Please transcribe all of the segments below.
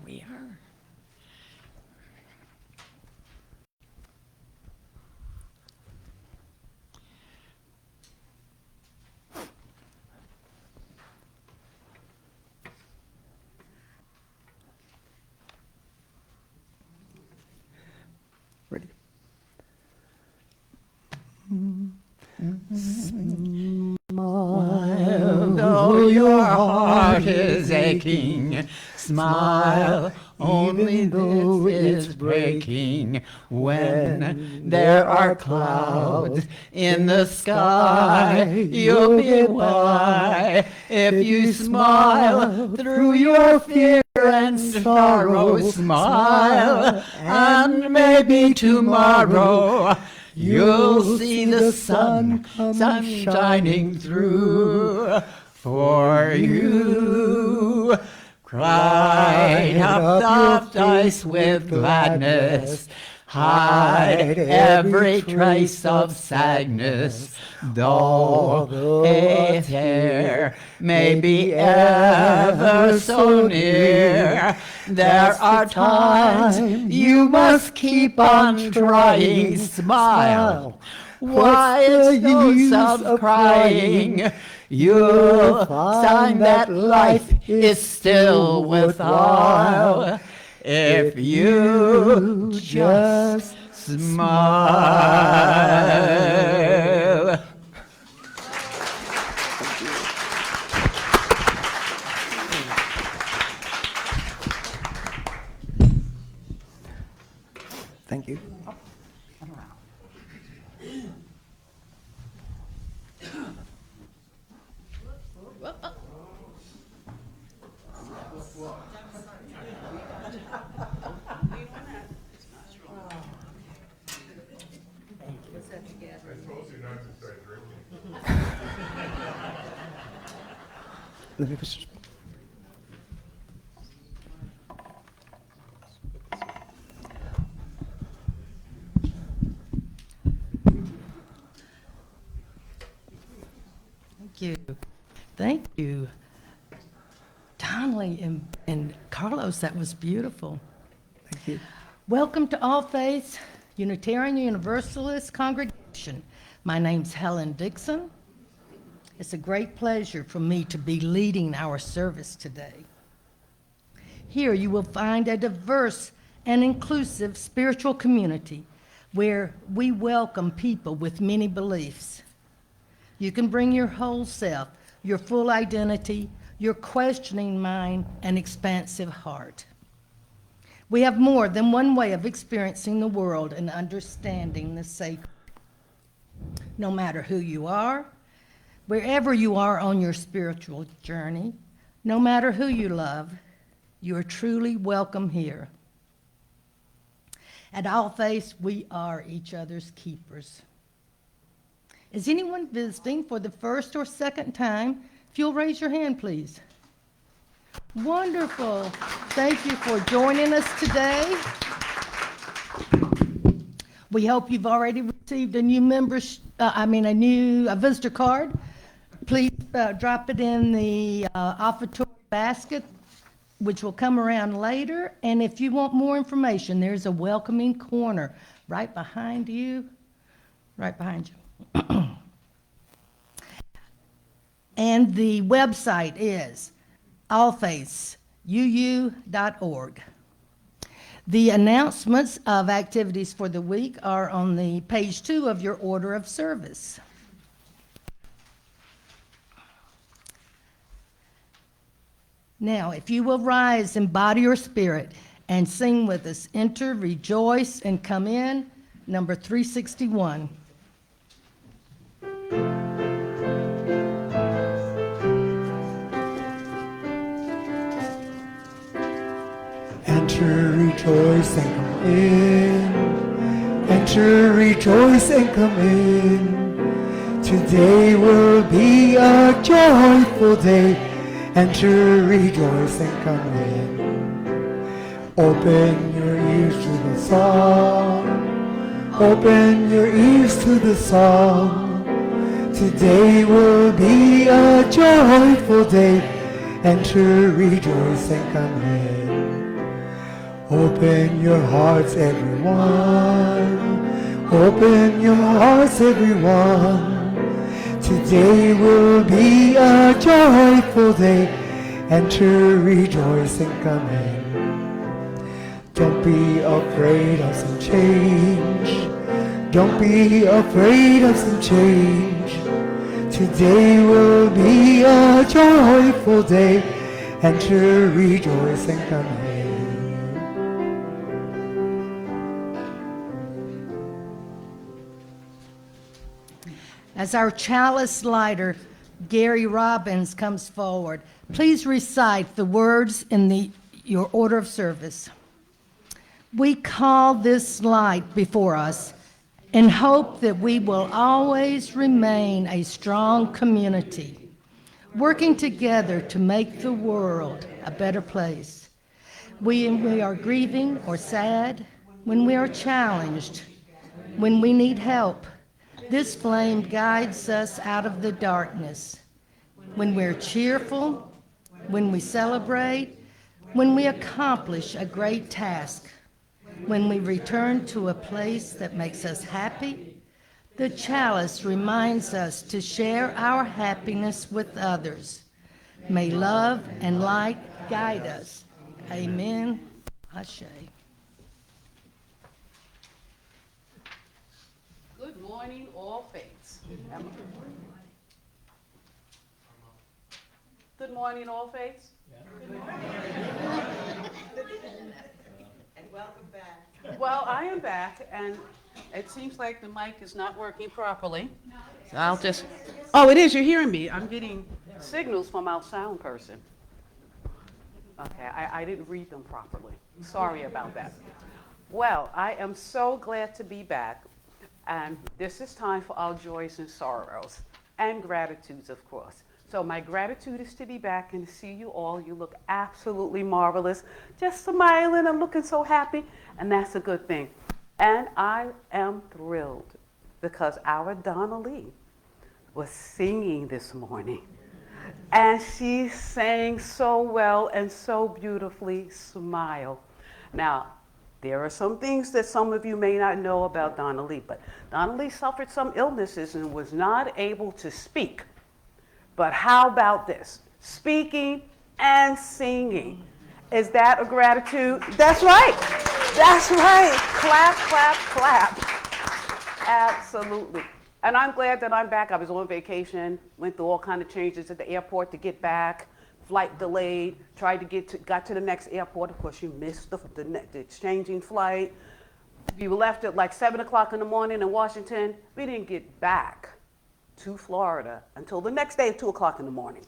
we are. Ready? Smile, though your heart is aching. Smile, only though it's breaking. When there are clouds in the sky, you'll get by. If you smile through your fear and sorrow, smile, and maybe tomorrow you'll see the sun shining through for you. Cried up the ice with gladness, hide every trace of sadness, though a tear may be ever so near. There are times you must keep on trying. Smile. Why it's no use of crying? You'll find that life is still worthwhile if you just smile. Thank you. Let me push. Thank you. Thank you. Donalie and Carlos, that was beautiful. Thank you. Welcome to All Faiths Unitarian Universalist Congregation. My name's Helen Dixon. It's a great pleasure for me to be leading our service today. Here you will find a diverse and inclusive spiritual community where we welcome people with many beliefs. You can bring your whole self, your full identity, your questioning mind, and expansive heart. We have more than one way of experiencing the world and understanding the sacred. No matter who you are, wherever you are on your spiritual journey, no matter who you love, you are truly welcome here. At All Faiths, we are each other's keepers. Is anyone visiting for the first or second time? If you'll raise your hand, please. Wonderful. Thank you for joining us today. We hope you've already received a new visitor card. Please drop it in the offertory basket, which will come around later. And if you want more information, there's a welcoming corner right behind you, And the website is allfaithsuu.org. The announcements of activities for the week are on the page 2 of your order of service. Now, if you will rise in body or spirit and sing with us, Enter, Rejoice, and Come In, number 361. Enter, rejoice, and come in. Enter, rejoice, and come in. Today will be a joyful day. Enter, rejoice, and come in. Open your ears to the song. Open your ears to the song. Today will be a joyful day. Enter, rejoice, and come in. Open your hearts, everyone. Open your hearts, everyone. Today will be a joyful day. Enter, rejoice, and come in. Don't be afraid of some change. Don't be afraid of some change. Today will be a joyful day. Enter, rejoice, and come in. As our chalice lighter, Gary Robbins, comes forward, please recite the words in your order of service. We call this light before us in hope that we will always remain a strong community, working together to make the world a better place. When we are grieving or sad, when we are challenged, when we need help, this flame guides us out of the darkness. When we're cheerful, when we celebrate, when we accomplish a great task, when we return to a place that makes us happy, the chalice reminds us to share our happiness with others. May love and light guide us. Amen. Ashe. Good morning, all faiths. Good morning, all faiths. Good morning. And welcome back. Well, I am back, and it seems like the mic is not working properly. So I'll just, oh, it is, you're hearing me. I'm getting signals from our sound person. Okay, I didn't read them properly. Sorry about that. Well, I am so glad to be back. And this is time for our joys and sorrows and gratitudes, of course. So my gratitude is to be back and to see you all. You look absolutely marvelous, just smiling and looking so happy, and that's a good thing. And I am thrilled because our Donalie was singing this morning, and she sang so well and so beautifully. Smile. Now, there are some things that some of you may not know about Donalie, but Donalie suffered some illnesses and was not able to speak. But how about this? Speaking and singing. Is that a gratitude? That's right. That's right. Clap, clap, clap. Absolutely. And I'm glad that I'm back. I was on vacation, went through all kinds of changes at the airport to get back. Flight delayed, got to the next airport. Of course, you missed the exchanging flight. We left at like 7 o'clock in the morning in Washington. We didn't get back to Florida until the next day at 2 o'clock in the morning.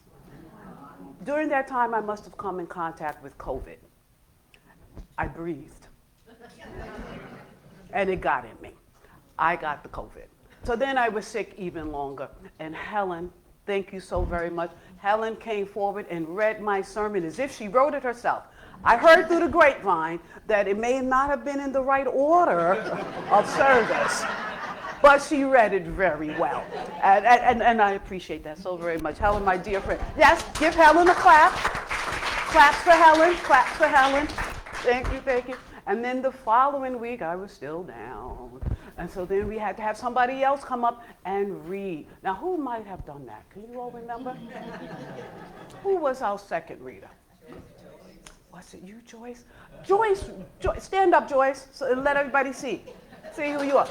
During that time, I must have come in contact with COVID. I breathed. And it got in me. I got the COVID. So then I was sick even longer. And Helen, thank you so very much. Helen came forward and read my sermon as if she wrote it herself. I heard through the grapevine that it may not have been in the right order of service, but she read it very well. And I appreciate that so very much. Helen, my dear friend. Yes, give Helen a clap. Claps for Helen, claps for Helen. Thank you, thank you. And then the following week, I was still down. And so then we had to have somebody else come up and read. Now, who might have done that? Can you all remember? Who was our second reader? Was it you, Joyce? Joyce, stand up, Joyce, and let everybody see. See who you are.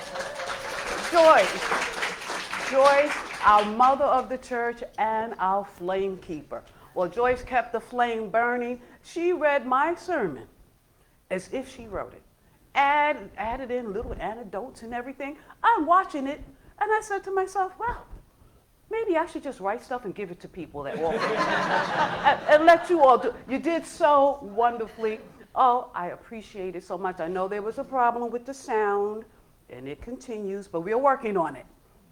Joyce, our mother of the church and our flame keeper. Well, Joyce kept the flame burning. She read my sermon as if she wrote it. Added in little anecdotes and everything. I'm watching it, and I said to myself, well, maybe I should just write stuff and give it to people that walk and let you all do. You did so wonderfully. Oh, I appreciate it so much. I know there was a problem with the sound, and it continues, but we're working on it.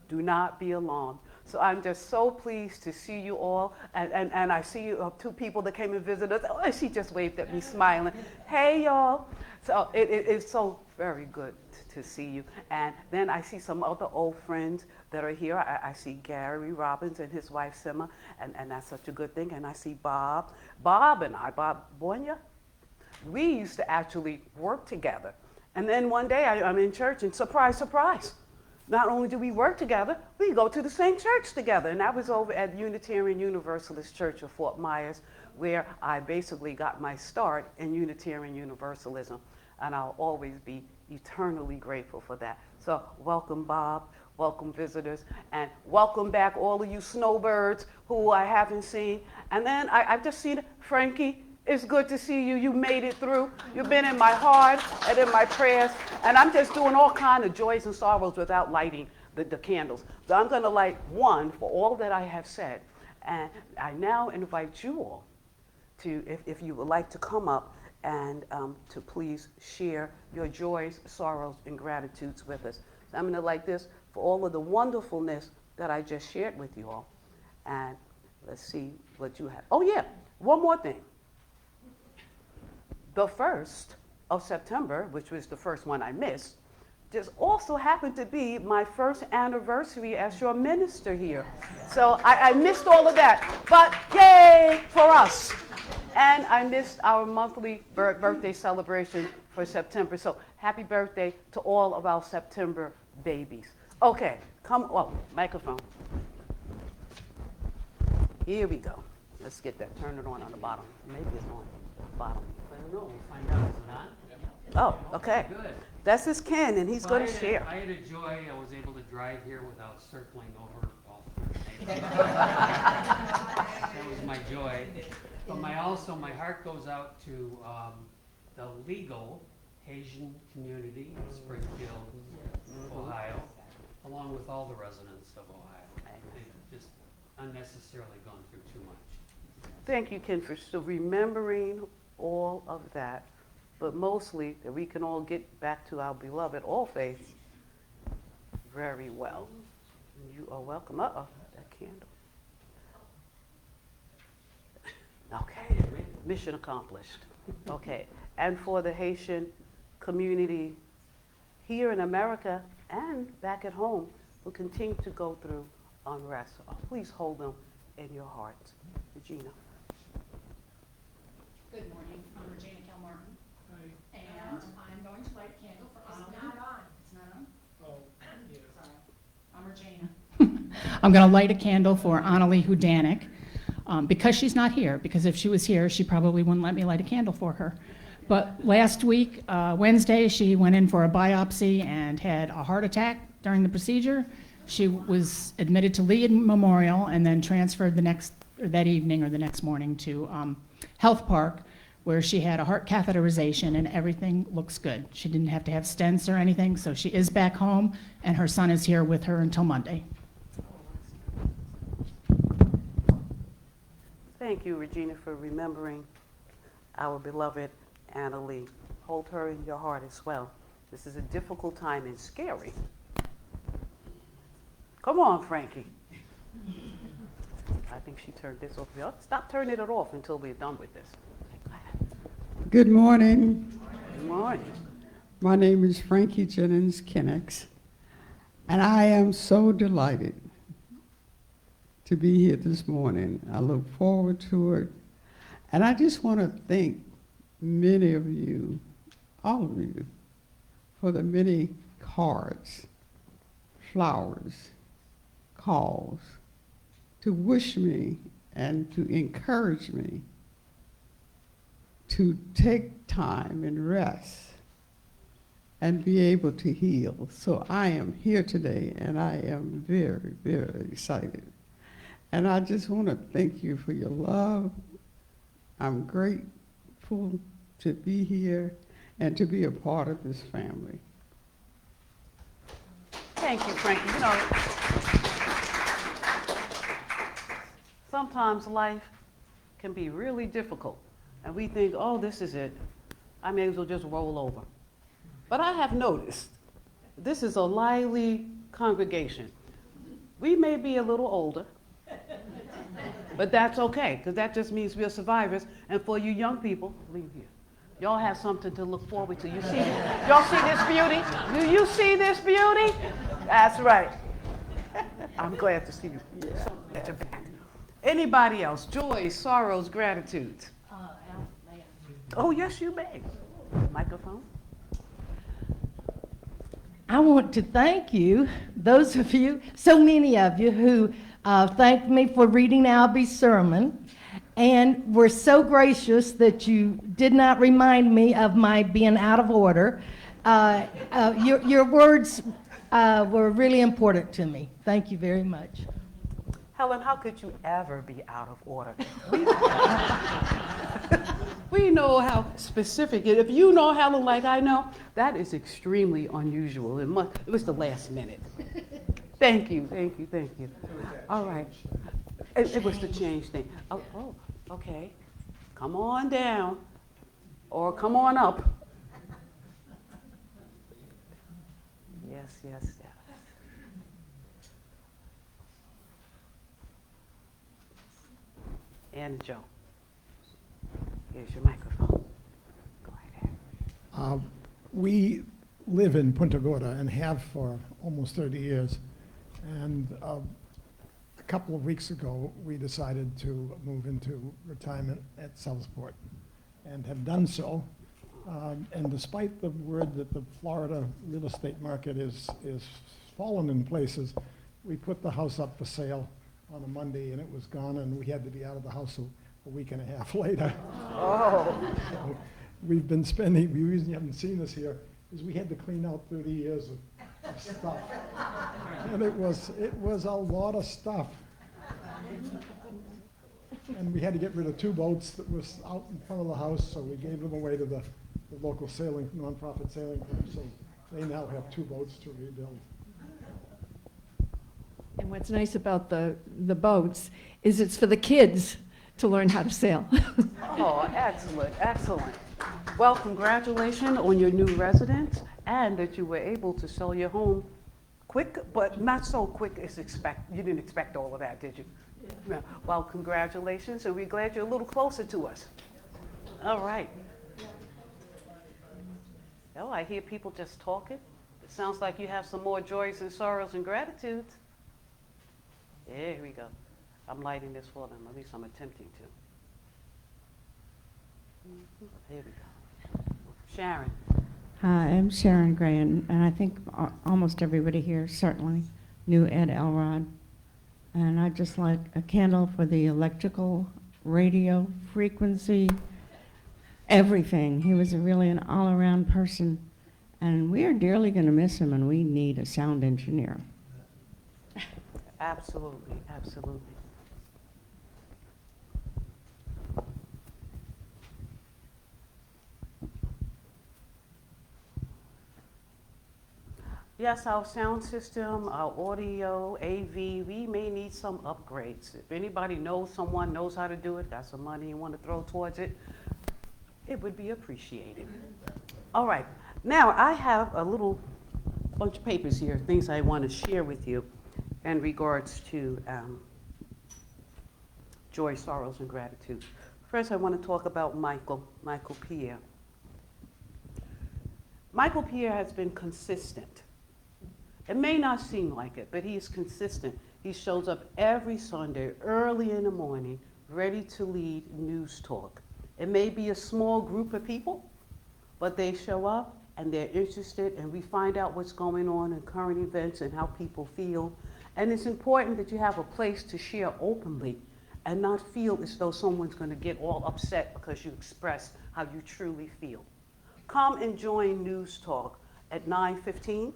Do not be alarmed. So I'm just so pleased to see you all, and I see two people that came and visited us. Oh, she just waved at me smiling. Hey, y'all. So it's so very good to see you. And then I see some other old friends that are here. I see Gary Robbins and his wife, Sima, and that's such a good thing. And I see Bob Benyak. we used to actually work together. And then one day I'm in church and surprise, surprise. Not only do we work together, we go to the same church together. And that was over at Unitarian Universalist Church of Fort Myers, where I basically got my start in Unitarian Universalism. And I'll always be eternally grateful for that. So welcome, Bob. Welcome, visitors. And welcome back, all of you snowbirds who I haven't seen. And then I've just seen Frankie. It's good to see you. You made it through. You've been in my heart and in my prayers. And I'm just doing all kinds of joys and sorrows without lighting the candles. So I'm going to light one for all that I have said. And I now invite you all to, if you would like to come up and to please share your joys, sorrows, and gratitudes with us. So I'm going to light this for all of the wonderfulness that I just shared with you all. And let's see what you have. Oh, yeah, one more thing. The 1st of September, which was the first one I missed, just also happened to be my first anniversary as your minister here. So I missed all of that, but yay for us. And I missed our monthly birthday celebration for September. So happy birthday to all of our September babies. Okay, microphone. Here we go. Let's get that, turn it on the bottom. Maybe it's on the bottom. I don't know, we'll find out, is it not? Oh, okay. Good. That's his Ken, and he's going to share. I had a joy, I was able to drive here without circling over all That was my joy. But my heart goes out to the legal Haitian community in Springfield, Ohio, along with all the residents of Ohio. They've just unnecessarily gone through too much. Thank you, Ken, for still remembering all of that, but mostly that we can all get back to our beloved All Faith very well. You are welcome. That candle. Okay, mission accomplished. Okay, and for the Haitian community here in America and back at home who continue to go through unrest, please hold them in your hearts. Regina. Good morning, I'm Regina Kilmartin. Hi. And I'm going to light a candle for Donalie. It's not on. It's not on? Oh, yeah. Sorry. I'm Regina. I'm going to light a candle for Donalie Hudanik because she's not here, because if she was here, she probably wouldn't let me light a candle for her. But last week, Wednesday, she went in for a biopsy and had a heart attack during the procedure. She was admitted to Lee Memorial and then transferred that evening or the next morning to Health Park, where she had a heart catheterization and everything looks good. She didn't have to have stents or anything, so she is back home and her son is here with her until Monday. Thank you, Regina, for remembering our beloved Donalie. Hold her in your heart as well. This is a difficult time and scary. Come on, Frankie. I think she turned this off. Stop turning it off until we're done with this. Good morning. Good morning. My name is Frankie Jennings Kennex, and I am so delighted to be here this morning. I look forward to it, and I just want to thank many of you, all of you, for the many cards, flowers, calls, to wish me and to encourage me to take time and rest and be able to heal. So I am here today, and I am very, very excited. And I just want to thank you for your love. I'm grateful to be here and to be a part of this family. Thank you, Frankie. You know, sometimes life can be really difficult, and we think, oh, this is it. I may as well just roll over. But I have noticed, this is a lively congregation. We may be a little older, but that's okay, because that just means we're survivors. And for you young people, leave here. Y'all have something to look forward to. Y'all see this beauty? Do you see this beauty? That's right. I'm glad to see you. At your back. Anybody else? Joys, sorrows, gratitudes. Oh, yes, you may. Microphone. I want to thank you, those of you, so many of you who thanked me for reading Albie's sermon and were so gracious that you did not remind me of my being out of order. Your words were really important to me. Thank you very much. Helen, how could you ever be out of order? We know how specific, if you know Helen like I know, that is extremely unusual. It was the last minute. Thank you, thank you, thank you. All right. It was the change thing. Oh, okay. Come on down, or come on up. Yes, yes, yes. And Joe, here's your microphone. Go ahead. We live in Punta Gorda and have for almost 30 years. And a couple of weeks ago, we decided to move into retirement at Southport and have done so. And despite the word that the Florida real estate market is fallen in places, we put the house up for sale on a Monday and it was gone, and we had to be out of the house a week and a half later. Oh. So we've been spending, the reason you haven't seen us here is we had to clean out 30 years of stuff. And it was a lot of stuff. And we had to get rid of 2 boats that was out in front of the house, so we gave them away to the local nonprofit sailing club. So they now have 2 boats to rebuild. And what's nice about the boats is it's for the kids to learn how to sail. Oh, excellent, excellent. Well, congratulations on your new residence and that you were able to sell your home quick, but not so quick as you didn't expect all of that, did you? Yeah. Well, congratulations, and we're glad you're a little closer to us. All right. Oh, I hear people just talking. It sounds like you have some more joys and sorrows and gratitudes. There we go. I'm lighting this for them, at least I'm attempting to. Here we go. Sharon. Hi, I'm Sharon Gray, and I think almost everybody here certainly knew Ed Elrod. And I'd just like a candle for the electrical, radio, frequency, everything. He was really an all-around person, and we are dearly going to miss him, and we need a sound engineer. Absolutely, absolutely. Yes, our sound system, our audio, AV, we may need some upgrades. If anybody knows someone knows how to do it, got some money you want to throw towards it, it would be appreciated. All right, now I have a little bunch of papers here, things I want to share with you in regards to joy, sorrows, and gratitude. First, I want to talk about Michael Pierre. Michael Pierre has been consistent. It may not seem like it, but he is consistent. He shows up every Sunday, early in the morning, ready to lead news talk. It may be a small group of people, but they show up and they're interested, and we find out what's going on in current events and how people feel. And it's important that you have a place to share openly and not feel as though someone's going to get all upset because you express how you truly feel. Come and join News Talk at 9:15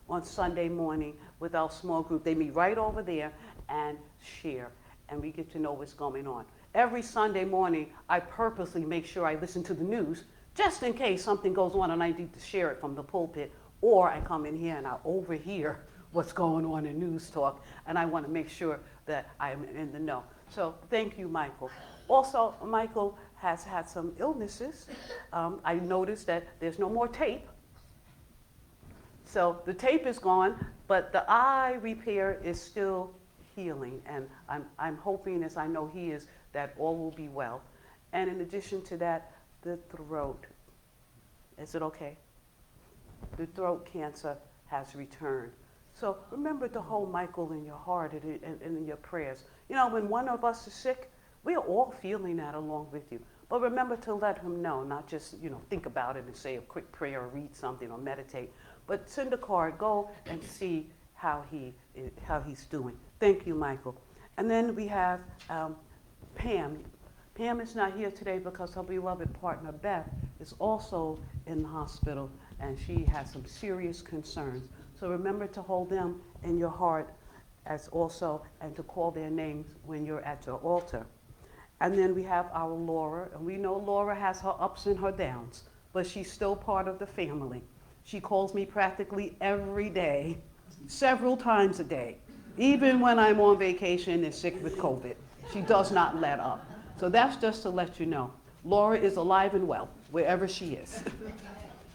on Sunday morning with our small group. They meet right over there and share, and we get to know what's going on. Every Sunday morning, I purposely make sure I listen to the news just in case something goes on and I need to share it from the pulpit, or I come in here and I overhear what's going on in News Talk, and I want to make sure that I'm in the know. So thank you, Michael. Also, Michael has had some illnesses. I noticed that there's no more tape. So the tape is gone, but the eye repair is still healing, and I'm hoping, as I know he is, that all will be well. And in addition to that, the throat. Is it okay? The throat cancer has returned. So remember to hold Michael in your heart and in your prayers. You know, when one of us is sick, we are all feeling that along with you. But remember to let him know, not just, think about it and say a quick prayer or read something or meditate, but send a card, go and see how he's doing. Thank you, Michael. And then we have Pam. Pam is not here today because her beloved partner, Beth, is also in the hospital, and she has some serious concerns. So remember to hold them in your heart as also, and to call their names when you're at your altar. And then we have our Laura, and we know Laura has her ups and her downs, but she's still part of the family. She calls me practically every day, several times a day. Even when I'm on vacation and sick with COVID, she does not let up. So that's just to let you know. Laura is alive and well, wherever she is.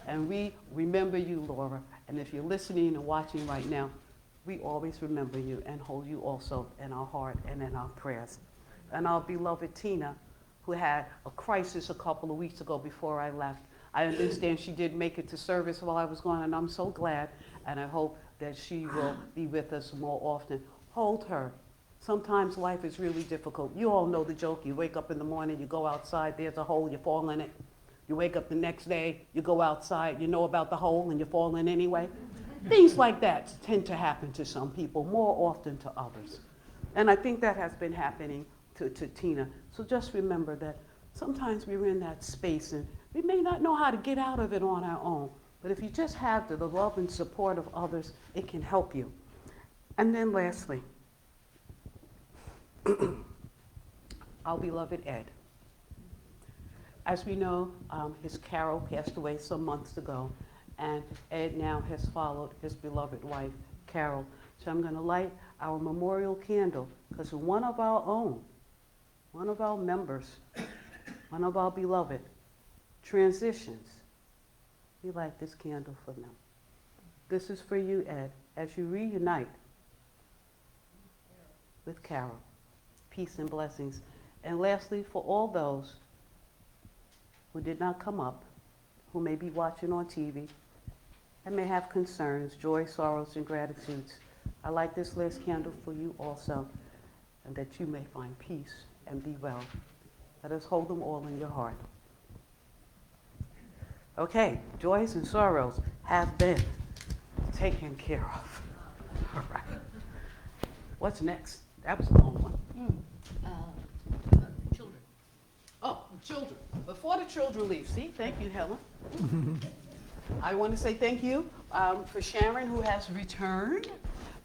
And we remember you, Laura. And if you're listening and watching right now, we always remember you and hold you also in our heart and in our prayers. And our beloved Tina, who had a crisis a couple of weeks ago before I left. I understand she did make it to service while I was gone, and I'm so glad, and I hope that she will be with us more often. Hold her. Sometimes life is really difficult. You all know the joke. You wake up in the morning, you go outside, there's a hole, you fall in it. You wake up the next day, you go outside, you know about the hole, and you fall in anyway. Things like that tend to happen to some people, more often to others. And I think that has been happening to Tina. So just remember that sometimes we're in that space and we may not know how to get out of it on our own. But if you just have the love and support of others, it can help you. And then lastly, our beloved Ed. As we know, his Carol passed away some months ago, and Ed now has followed his beloved wife, Carol. So I'm going to light our memorial candle, because one of our own, one of our members, one of our beloved transitions. We light this candle for them. This is for you, Ed, as you reunite with Carol. Peace and blessings. And lastly, for all those who did not come up, who may be watching on TV, and may have concerns, joy, sorrows, and gratitudes, I light this last candle for you also, and that you may find peace and be well. Let us hold them all in your heart. Okay, joys and sorrows have been taken care of. All right. What's next? That was a long one. Children. Oh, children. Before the children leave, see, thank you, Helen. I want to say thank you for Sharon, who has returned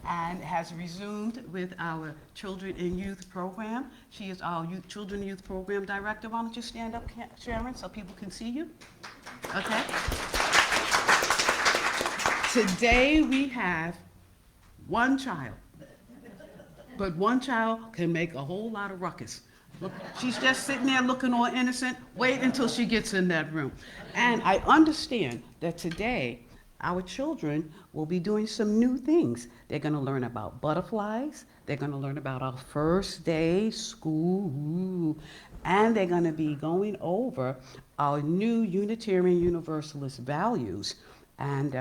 and has resumed with our Children and Youth Program. She is our Children and Youth Program Director. Why don't you stand up, Sharon, so people can see you? Okay. Today we have one child, but one child can make a whole lot of ruckus. Look, she's just sitting there looking all innocent. Wait until she gets in that room. And I understand that today our children will be doing some new things. They're going to learn about butterflies. They're going to learn about our first day school. And they're going to be going over our new Unitarian Universalist values. And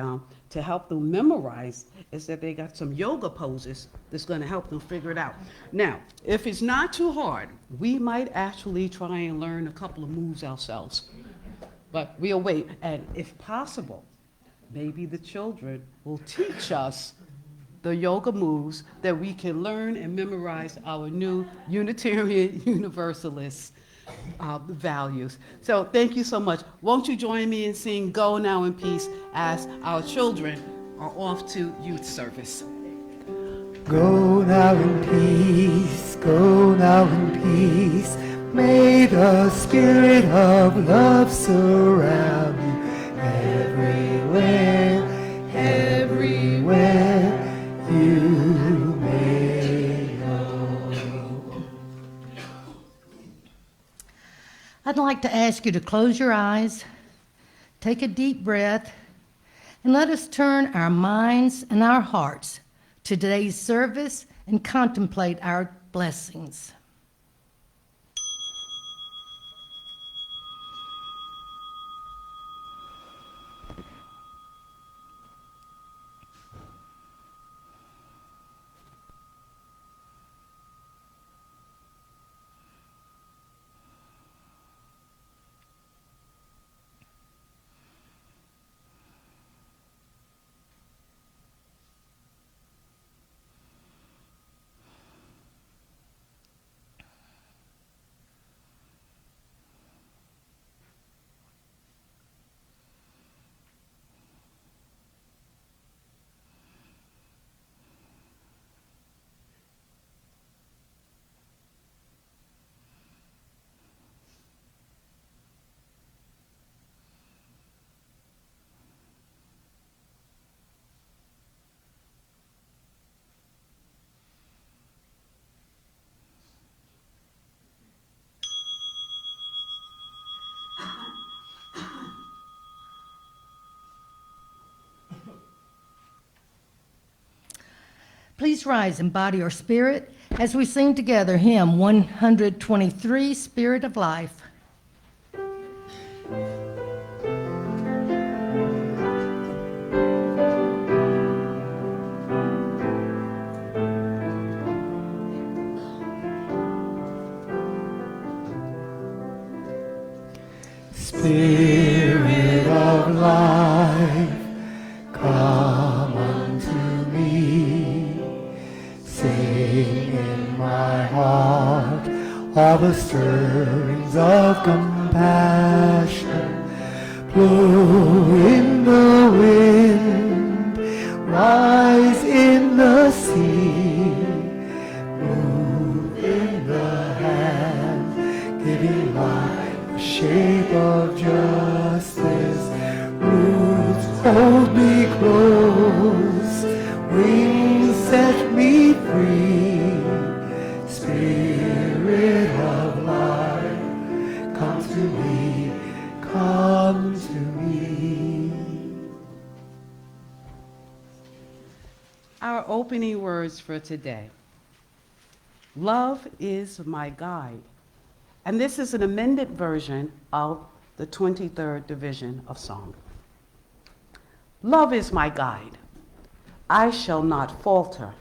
to help them memorize is that they got some yoga poses that's going to help them figure it out. Now, if it's not too hard, we might actually try and learn a couple of moves ourselves. But we'll wait. And if possible, maybe the children will teach us the yoga moves that we can learn and memorize our new Unitarian Universalist values. So thank you so much. Won't you join me in singing Go Now in Peace as our children are off to youth service. Go now in peace, go now in peace. May the spirit of love surround you everywhere, everywhere you may go. I'd like to ask you to close your eyes, take a deep breath, and let us turn our minds and our hearts to today's service and contemplate our blessings. Please rise in body or spirit as we sing together hymn 123, Spirit of Life. Spirit of life, come unto me. Sing in my heart all the stirrings of compassion. Blow in the wind, rise in the sea. Move in the hand, giving life shape of justice. Roots hold me close, wings set me free. Spirit of life, come to me, come to me. Our opening words for today. Love is my guide. And this is an amended version of the 23rd division of song. Love is my guide. I shall not falter.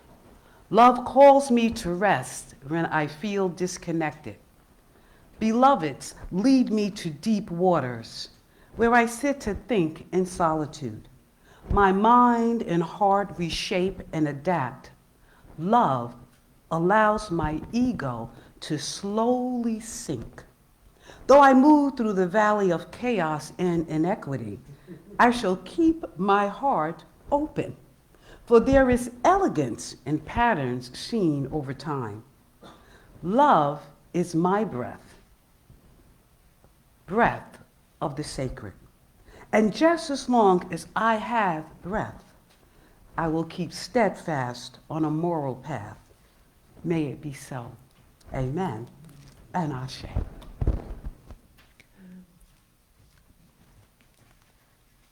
Love calls me to rest when I feel disconnected. Beloveds lead me to deep waters where I sit to think in solitude. My mind and heart reshape and adapt. Love allows my ego to slowly sink. Though I move through the valley of chaos and inequity, I shall keep my heart open, for there is elegance in patterns seen over time. Love is my breath, breath of the sacred. And just as long as I have breath, I will keep steadfast on a moral path. May it be so. Amen and Ashe.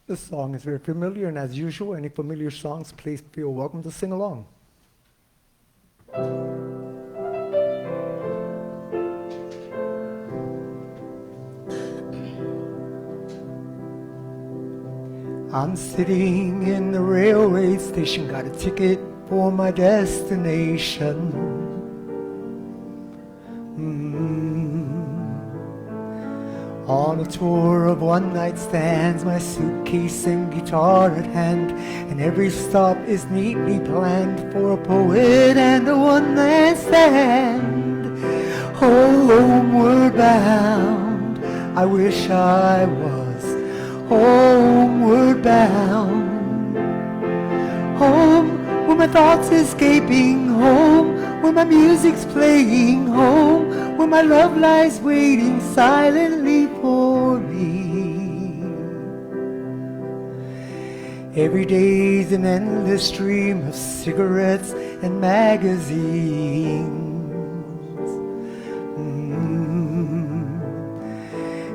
This song is very familiar, and as usual, any familiar songs, please feel welcome to sing along. I'm sitting in the railway station, got a ticket for my destination. On a tour of one-night stands, my suitcase and guitar at hand, and every stop is neatly planned for a poet and a one-night stand. Homeward bound, I wish I was homeward bound. Home, where my thoughts escaping, home, where my music's playing, home, where my love lies waiting silently for me. Every day's an endless stream of cigarettes and magazines.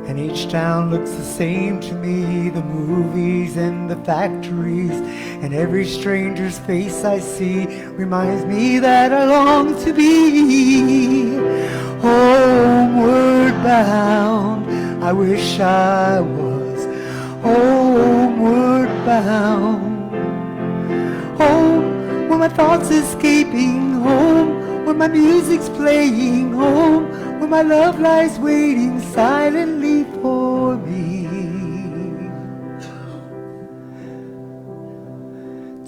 And each town looks the same to me, the movies and the factories, and every stranger's face I see reminds me that I long to be homeward bound. I wish I was homeward bound. Home, where my thoughts escaping, home, where my music's playing, home, where my love lies waiting silently for me.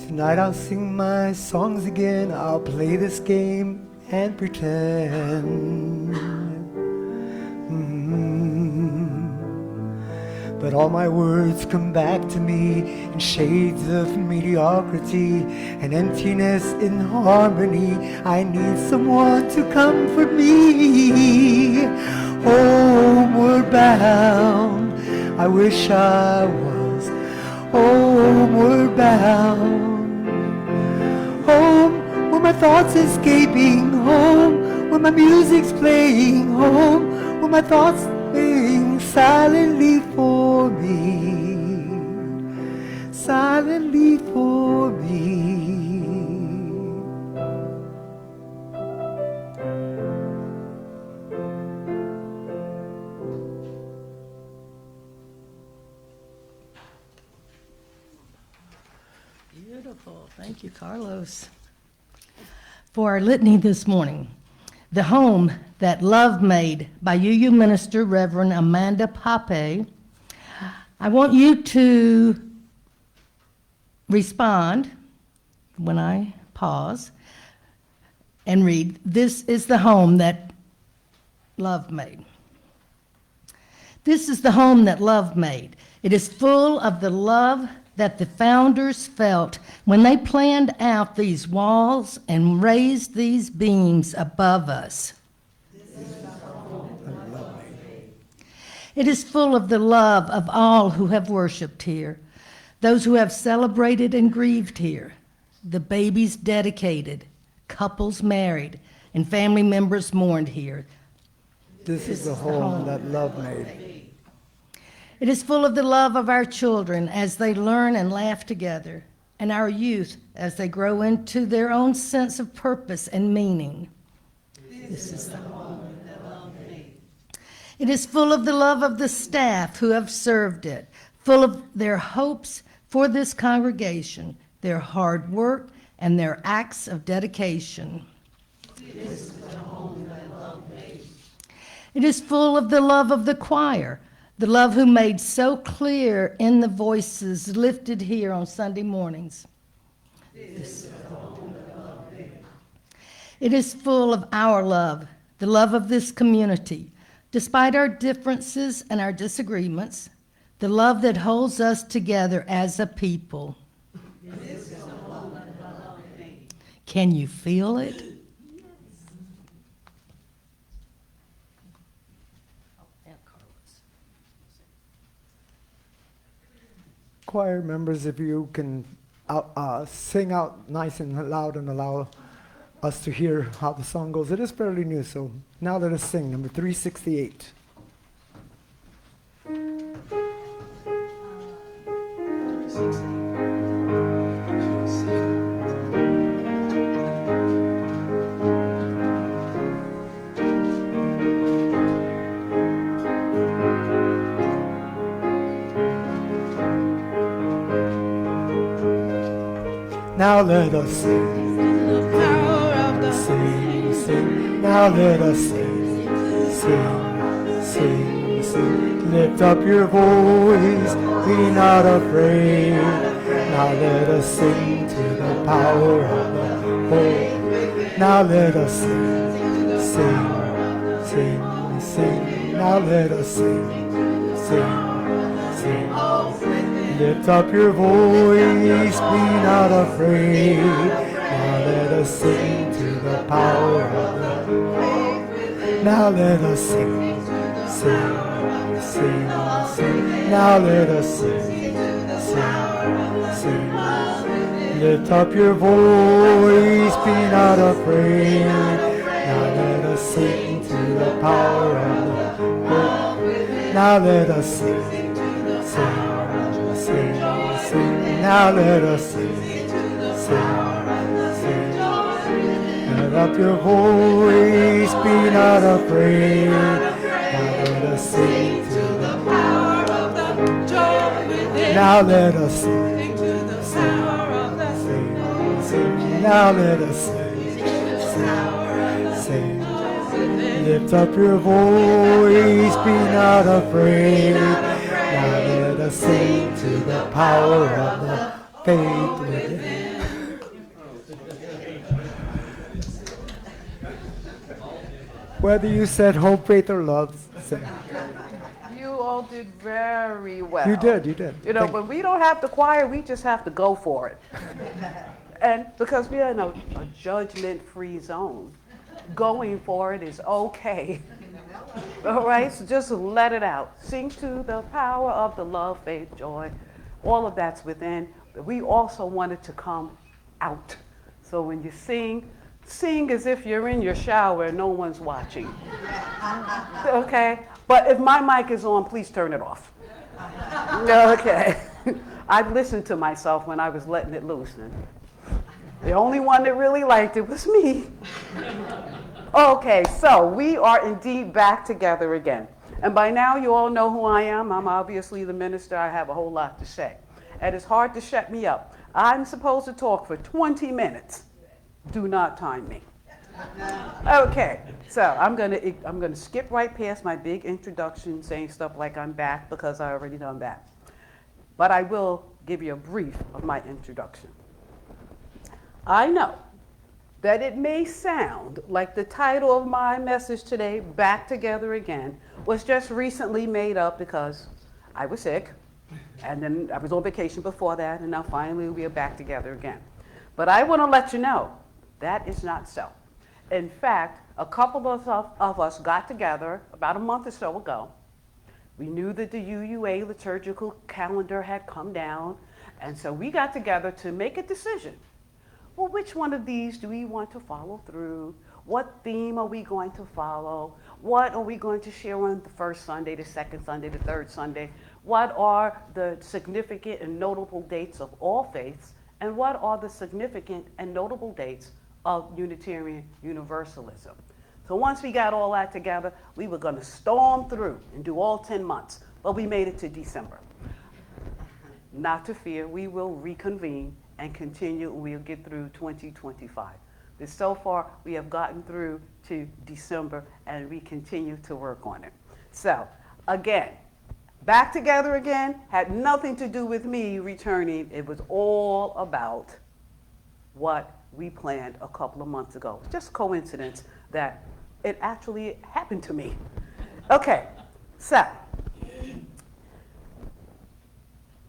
Tonight I'll sing my songs again, I'll play this game and pretend. But all my words come back to me in shades of mediocrity and emptiness in harmony. I need someone to comfort me. Homeward bound, I wish I was homeward bound. Home, where my thoughts escaping, home, where my music's playing, home, where my thoughts waiting silently for me, silently for me. Wonderful. Thank you, Carlos. For our litany this morning, the home that love made by UU minister Reverend Amanda Pape, I want you to respond when I pause and read, "This is the home that love made." This is the home that love made. It is full of the love that the founders felt when they planned out these walls and raised these beams above us. It is full of the love of all who have worshiped here, those who have celebrated and grieved here, the babies dedicated, couples married, and family members mourned here. This is the home that love made. It is full of the love of our children as they learn and laugh together, and our youth as they grow into their own sense of purpose and meaning. This is the home that love made. It is full of the love of the staff who have served it, full of their hopes for this congregation, their hard work, and their acts of dedication. This is the home that love made. It is full of the love of the choir, the love who made so clear in the voices lifted here on Sunday mornings. This is the home that love made. It is full of our love, the love of this community, despite our differences and our disagreements, the love that holds us together as a people. This is the home that love made. Can you feel it? Choir members, if you can sing out nice and loud and allow us to hear how the song goes. It is fairly new, so now let us sing number 368. Now let us sing. The power of the sing, sing. Now let us sing. Sing, sing, sing. Lift up your voice. Be not afraid. Now let us sing to the power of the Holy. Now let us sing. Sing, sing, sing. Now let us sing. Sing, sing. Lift up your voice, be not afraid. Now let us sing to the power of the Lord. Now let us sing, sing, sing, sing. Now let us sing, sing, sing. Lift up your voice, be not afraid. Now let us sing to the power of the Lord. Now let us sing, sing. Sing, sing, now let us sing, sing, sing. Lift up your voice, be not afraid. Now let us sing to the power of the joy within. Now let us sing, to the power of the sing, sing. Now let us sing, sing. Lift up your voice, be not afraid. Now let us sing to the power of the faith within. Whether you said hope, faith, or love, sing. You all did very well. You did, you did. You know, when we don't have the choir, we just have to go for it. And because we are in a judgment-free zone, going for it is okay. All right, so just let it out. Sing to the power of the love, faith, joy. All of that's within. But we also want it to come out. So when you sing, sing as if you're in your shower and no one's watching. Okay? But if my mic is on, please turn it off. Okay. I listened to myself when I was letting it loose. And the only one that really liked it was me. Okay, so we are indeed back together again. And by now you all know who I am. I'm obviously the minister. I have a whole lot to say. And it's hard to shut me up. I'm supposed to talk for 20 minutes. Do not time me. Okay, so I'm gonna skip right past my big introduction saying stuff like I'm back because I already done that. But I will give you a brief of my introduction. I know that it may sound like the title of my message today, Back Together Again, was just recently made up because I was sick, and then I was on vacation before that, and now finally we are back together again. But I want to let you know that is not so. In fact, a couple of us got together about a month or so ago. We knew that the UUA liturgical calendar had come down, and so we got together to make a decision. Well, which one of these do we want to follow through? What theme are we going to follow? What are we going to share on the first Sunday, the second Sunday, the third Sunday? What are the significant and notable dates of all faiths? And what are the significant and notable dates of Unitarian Universalism? So once we got all that together, we were going to storm through and do all 10 months. But we made it to December. Not to fear, we will reconvene and continue, and we'll get through 2025. But so far, we have gotten through to December, and we continue to work on it. So, again, back together again had nothing to do with me returning. It was all about what we planned a couple of months ago. It's just coincidence that it actually happened to me. Okay, so,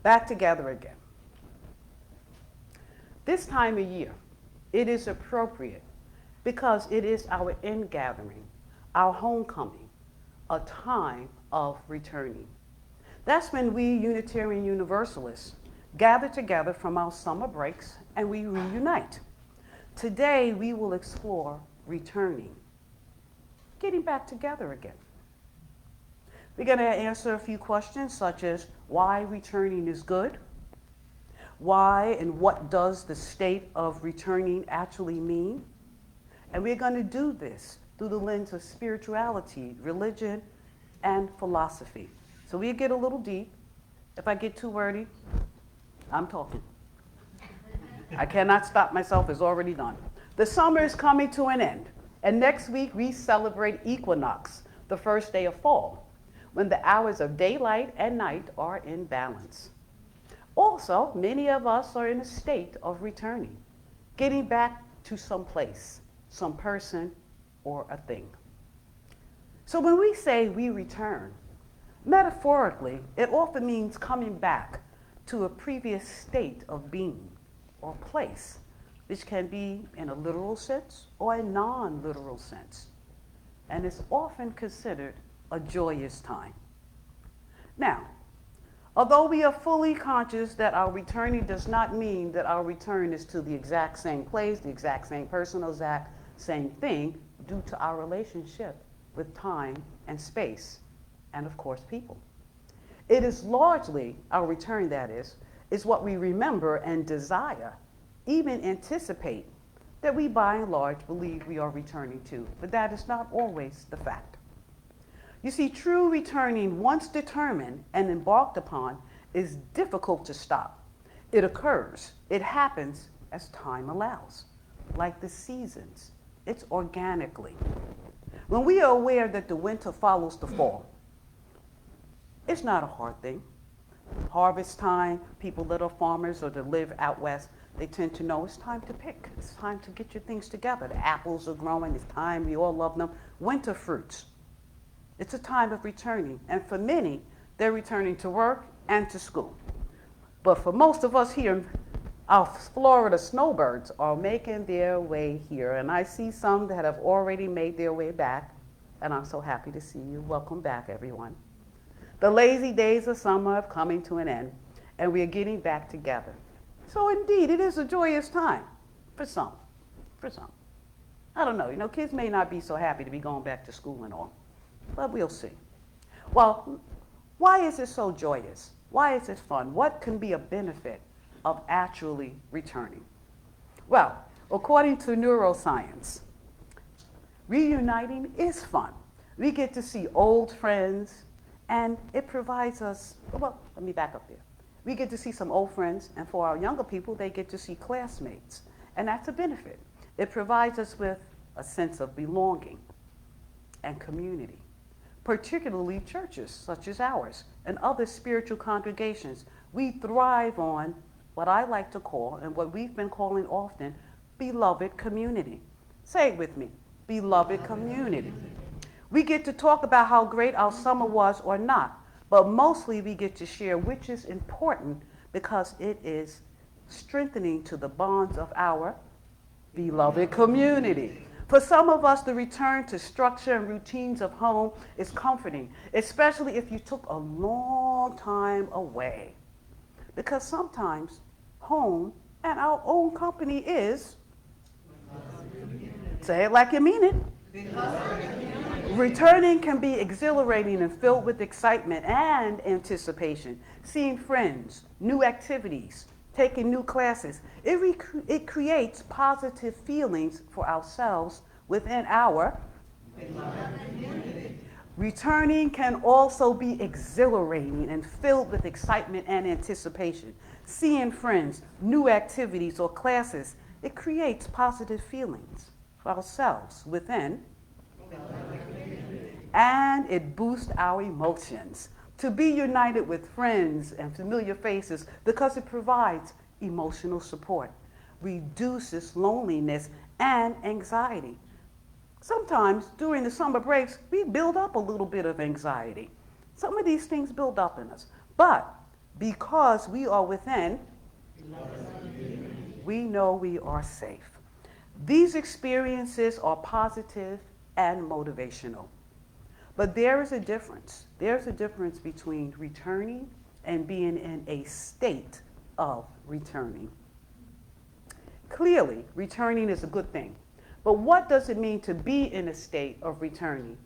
back together again. This time of year, it is appropriate because it is our ingathering, our homecoming, a time of returning. That's when we Unitarian Universalists gather together from our summer breaks and we reunite. Today, we will explore returning, getting back together again. We're going to answer a few questions such as why returning is good, why and what does the state of returning actually mean? And we're going to do this through the lens of spirituality, religion, and philosophy. So we get a little deep. If I get too wordy, I'm talking. I cannot stop myself, it's already done. The summer is coming to an end, and next week we celebrate equinox, the first day of fall, when the hours of daylight and night are in balance. Also, many of us are in a state of returning, getting back to some place, some person, or a thing. So when we say we return, metaphorically, it often means coming back to a previous state of being or place, which can be in a literal sense or a non-literal sense, and is often considered a joyous time. Now, although we are fully conscious that our returning does not mean that our return is to the exact same place, the exact same person, or exact same thing, due to our relationship with time and space, and of course people. It is largely, our return that is what we remember and desire, even anticipate, that we by and large believe we are returning to, but that is not always the fact. You see, true returning, once determined and embarked upon, is difficult to stop. It occurs, it happens as time allows, like the seasons. It's organically. When we are aware that the winter follows the fall, it's not a hard thing. Harvest time, people that are farmers or that live out west, they tend to know it's time to pick. It's time to get your things together. The apples are growing, it's time, we all love them. Winter fruits. It's a time of returning, and for many, they're returning to work and to school. But for most of us here, our Florida snowbirds are making their way here, and I see some that have already made their way back, and I'm so happy to see you. Welcome back, everyone. The lazy days of summer are coming to an end, and we are getting back together. So indeed, it is a joyous time for some, I don't know, kids may not be so happy to be going back to school and all, but we'll see. Well, why is it so joyous? Why is it fun? What can be a benefit of actually returning? Well, according to neuroscience, reuniting is fun. We get to see old friends, and it provides us, well, let me back up there. We get to see some old friends, and for our younger people, they get to see classmates. And that's a benefit. It provides us with a sense of belonging and community, particularly churches such as ours and other spiritual congregations. We thrive on what I like to call, and what we've been calling often, beloved community. Say it with me, beloved community. We get to talk about how great our summer was or not, but mostly we get to share which is important because it is strengthening to the bonds of our beloved community. For some of us, the return to structure and routines of home is comforting, especially if you took a long time away. Because sometimes home and our own company is, say it like you mean it. Returning can be exhilarating and filled with excitement and anticipation. Seeing friends, new activities, taking new classes. It creates positive feelings for ourselves within our community. Returning can also be exhilarating and filled with excitement and anticipation. Seeing friends, new activities, or classes, it creates positive feelings for ourselves within, and it boosts our emotions. To be united with friends and familiar faces because it provides emotional support, reduces loneliness and anxiety. Sometimes during the summer breaks, we build up a little bit of anxiety. Some of these things build up in us. But because we are within, we know we are safe. These experiences are positive and motivational. But there is a difference. There's a difference between returning and being in a state of returning. Clearly, returning is a good thing. But what does it mean to be in a state of returning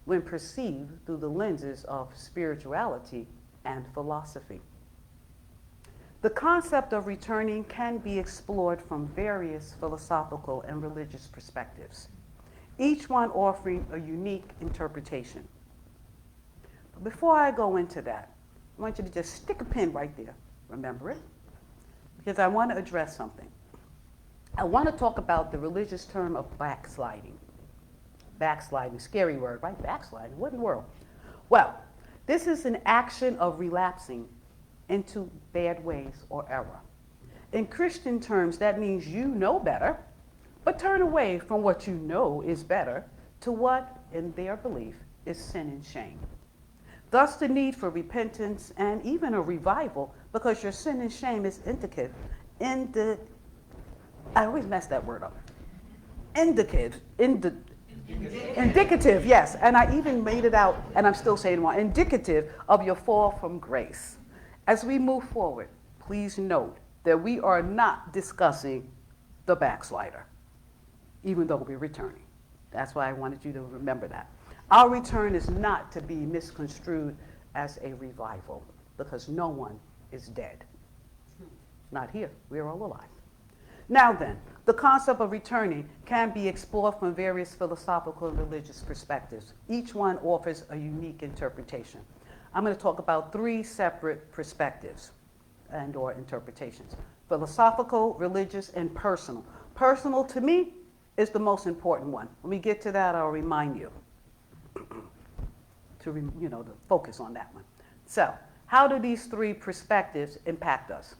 when perceived through the lenses of spirituality and philosophy? The concept of returning can be explored from various philosophical and religious perspectives, each one offering a unique interpretation. But before I go into that, I want you to just stick a pin right there, remember it, because I want to address something. I want to talk about the religious term of backsliding. Backsliding, scary word, right? Backsliding, what in the world? Well, this is an action of relapsing into bad ways or error. In Christian terms, that means you know better, but turn away from what you know is better to what, in their belief, is sin and shame. Thus, the need for repentance and even a revival, because your sin and shame is indicative, I always mess that word up. Indicative, yes, and I even made it out, and I'm still saying it wrong, indicative of your fall from grace. As we move forward, please note that we are not discussing the backslider, even though we're returning. That's why I wanted you to remember that. Our return is not to be misconstrued as a revival, because no one is dead. Not here, we're all alive. Now then, the concept of returning can be explored from various philosophical and religious perspectives. Each one offers a unique interpretation. I'm going to talk about three separate perspectives and or interpretations: philosophical, religious, and personal. Personal, to me, is the most important one. When we get to that, I'll remind you to focus on that one. So, how do these three perspectives impact us?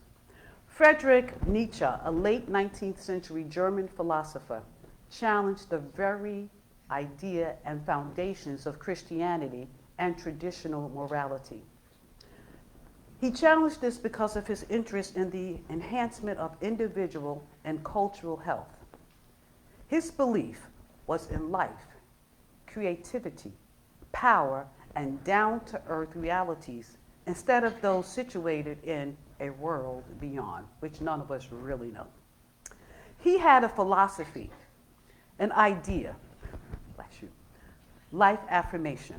Friedrich Nietzsche, a late 19th century German philosopher, challenged the very idea and foundations of Christianity and traditional morality. He challenged this because of his interest in the enhancement of individual and cultural health. His belief was in life, creativity, power, and down-to-earth realities instead of those situated in a world beyond, which none of us really know. He had a philosophy, an idea, life affirmation,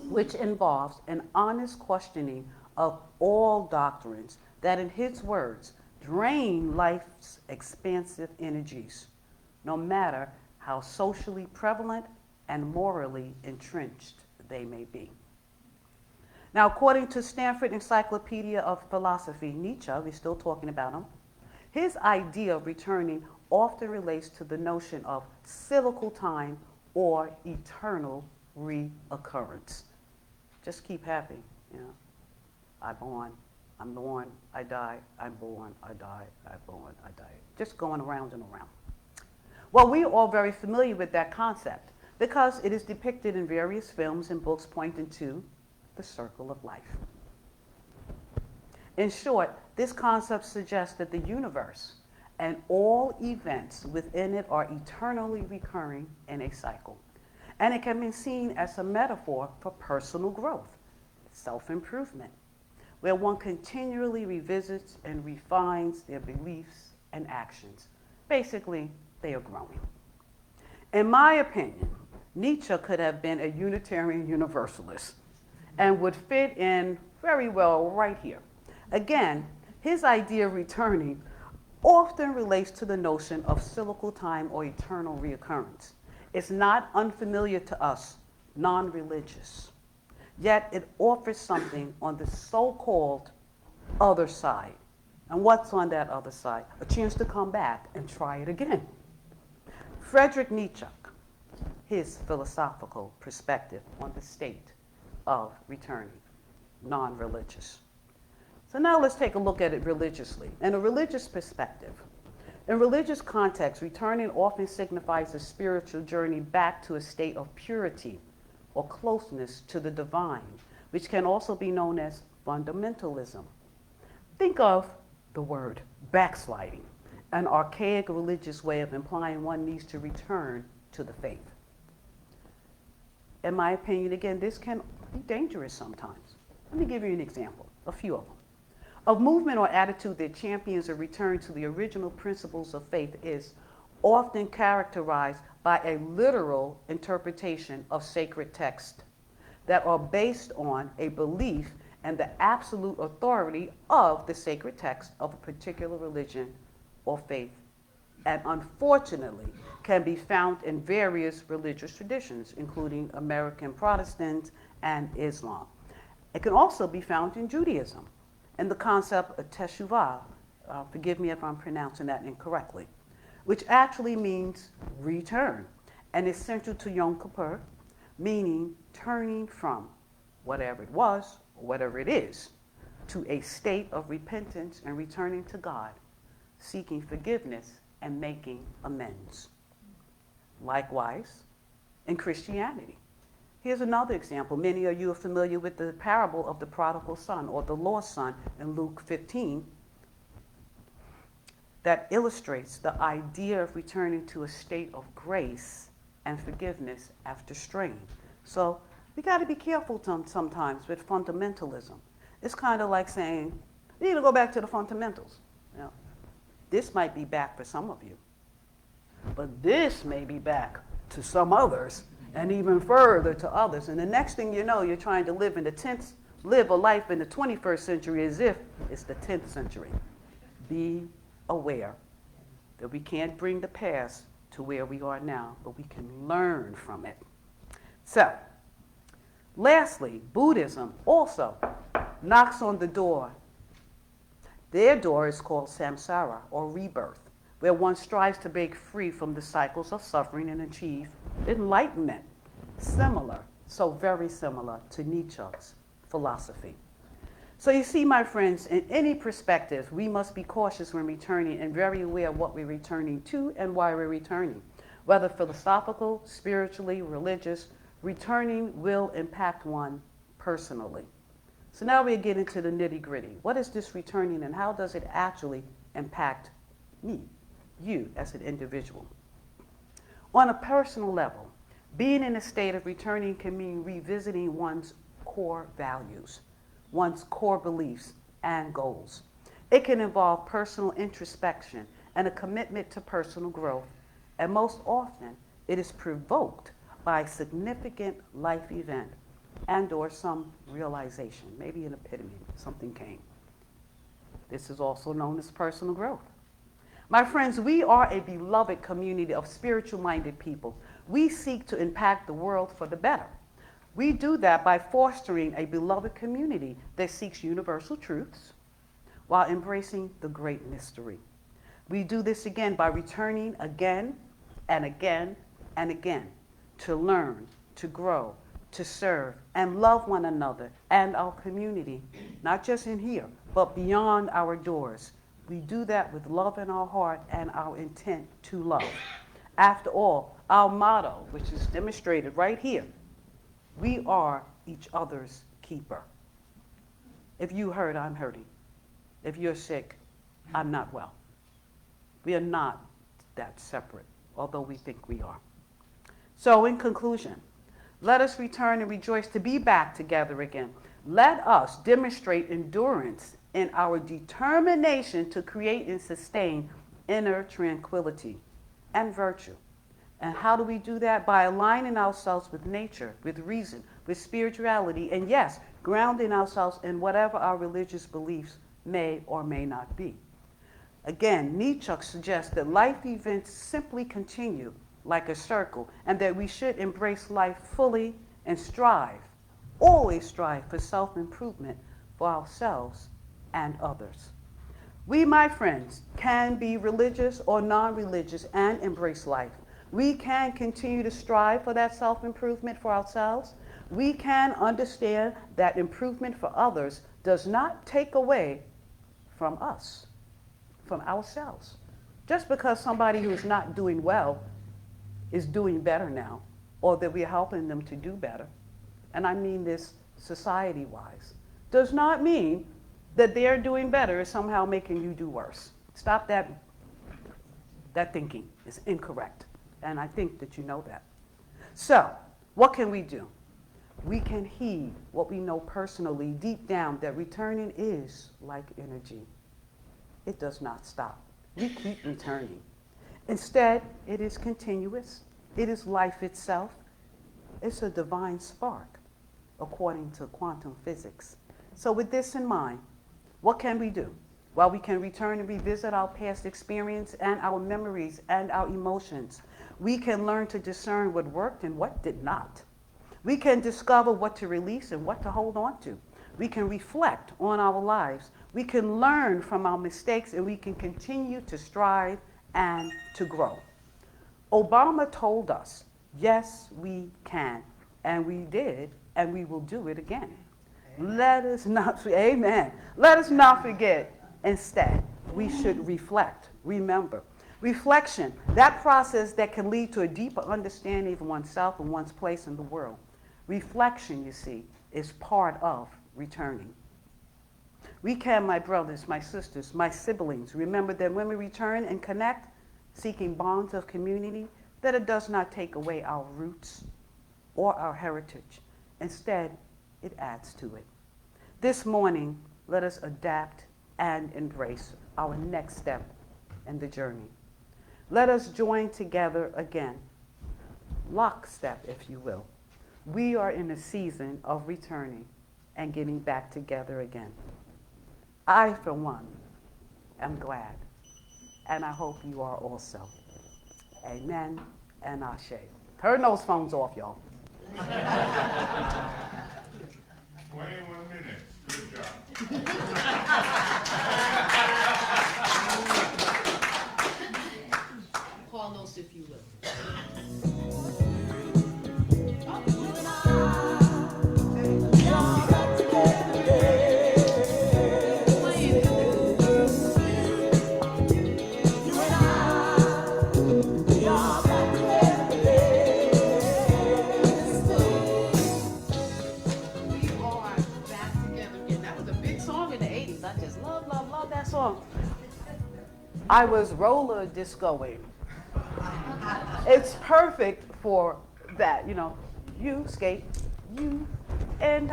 which involves an honest questioning of all doctrines that, in his words, drain life's expansive energies, no matter how socially prevalent and morally entrenched they may be. Now, according to Stanford Encyclopedia of Philosophy, Nietzsche, we're still talking about him, his idea of returning often relates to the notion of cyclical time or eternal reoccurrence. Just keep happy, you know. I'm born, I die, I'm born, I die, I'm born, I die. Just going around and around. Well, we are all very familiar with that concept because it is depicted in various films and books pointing to the circle of life. In short, this concept suggests that the universe and all events within it are eternally recurring in a cycle. And it can be seen as a metaphor for personal growth, self-improvement, where one continually revisits and refines their beliefs and actions. Basically, they are growing. In my opinion, Nietzsche could have been a Unitarian Universalist and would fit in very well right here. Again, his idea of returning often relates to the notion of cyclical time or eternal reoccurrence. It's not unfamiliar to us, non-religious. Yet it offers something on the so-called other side. And what's on that other side? A chance to come back and try it again. Friedrich Nietzsche, his philosophical perspective on the state of returning, non-religious. So now let's take a look at it religiously. In a religious perspective, in religious context, returning often signifies a spiritual journey back to a state of purity or closeness to the divine, which can also be known as fundamentalism. Think of the word backsliding, an archaic religious way of implying one needs to return to the faith. In my opinion, again, this can be dangerous sometimes. Let me give you an example, a few of them. A movement or attitude that champions a return to the original principles of faith is often characterized by a literal interpretation of sacred text that are based on a belief and the absolute authority of the sacred text of a particular religion or faith, and unfortunately can be found in various religious traditions, including American Protestants and Islam. It can also be found in Judaism, and the concept of teshuvah, forgive me if I'm pronouncing that incorrectly, which actually means return, and is central to Yom Kippur, meaning turning from whatever it was, or whatever it is, to a state of repentance and returning to God, seeking forgiveness and making amends. Likewise, in Christianity. Here's another example. Many of you are familiar with the parable of the prodigal son or the lost son in Luke 15 that illustrates the idea of returning to a state of grace and forgiveness after straying. So we got to be careful sometimes with fundamentalism. It's kind of like saying, you need to go back to the fundamentals. You know, this might be back for some of you, but this may be back to some others, and even further to others. And the next thing you know, you're trying to live a life in the 21st century as if it's the 10th century. Be aware that we can't bring the past to where we are now, but we can learn from it. So, lastly, Buddhism also knocks on the door. Their door is called samsara, or rebirth, where one strives to break free from the cycles of suffering and achieve enlightenment. Similar, so very similar to Nietzsche's philosophy. So you see, my friends, in any perspective, we must be cautious when returning and very aware of what we're returning to and why we're returning. Whether philosophical, spiritually, religious, returning will impact one personally. So now we get into the nitty-gritty. What is this returning and how does it actually impact me, you as an individual? On a personal level, being in a state of returning can mean revisiting one's core values, one's core beliefs and goals. It can involve personal introspection and a commitment to personal growth, and most often it is provoked by a significant life event and or some realization, maybe an epiphany, something came. This is also known as personal growth. My friends, we are a beloved community of spiritual-minded people. We seek to impact the world for the better. We do that by fostering a beloved community that seeks universal truths while embracing the great mystery. We do this again by returning again and again and again to learn, to grow, to serve, and love one another and our community, not just in here, but beyond our doors. We do that with love in our heart and our intent to love. After all, our motto, which is demonstrated right here, we are each other's keeper. If you hurt, I'm hurting. If you're sick, I'm not well. We are not that separate, although we think we are. So in conclusion, let us return and rejoice to be back together again. Let us demonstrate endurance in our determination to create and sustain inner tranquility and virtue. And how do we do that? By aligning ourselves with nature, with reason, with spirituality, and yes, grounding ourselves in whatever our religious beliefs may or may not be. Again, Nietzsche suggests that life events simply continue like a circle, and that we should embrace life fully and strive, always strive for self-improvement for ourselves and others. We, my friends, can be religious or non-religious and embrace life. We can continue to strive for that self-improvement for ourselves. We can understand that improvement for others does not take away from us, from ourselves. Just because somebody who is not doing well is doing better now, or that we're helping them to do better, and I mean this society-wise, does not mean that they're doing better is somehow making you do worse. Stop that. That thinking is incorrect, and I think that you know that. So, what can we do? We can heed what we know personally deep down, that returning is like energy. It does not stop. We keep returning. Instead, it is continuous. It is life itself. It's a divine spark, according to quantum physics. So with this in mind, what can we do? Well, we can return and revisit our past experience and our memories and our emotions. We can learn to discern what worked and what did not. We can discover what to release and what to hold on to. We can reflect on our lives. We can learn from our mistakes, and we can continue to strive and to grow. Obama told us, yes, we can, and we did, and we will do it again. Let us not, amen. Let us not forget. Instead, we should reflect, remember. Reflection, that process that can lead to a deeper understanding of oneself and one's place in the world. Reflection, you see, is part of returning. We can, my brothers, my sisters, my siblings, remember that when we return and connect, seeking bonds of community, that it does not take away our roots or our heritage. Instead, it adds to it. This morning, let us adapt and embrace our next step in the journey. Let us join together again, lockstep, if you will. We are in a season of returning and getting back together again. I, for one, am glad, and I hope you are also. Amen and Ashe. Turn those phones off, y'all. 21 minutes. Good job. Call those if you will. I was roller discoing. It's perfect for that, you know. You skate, you, and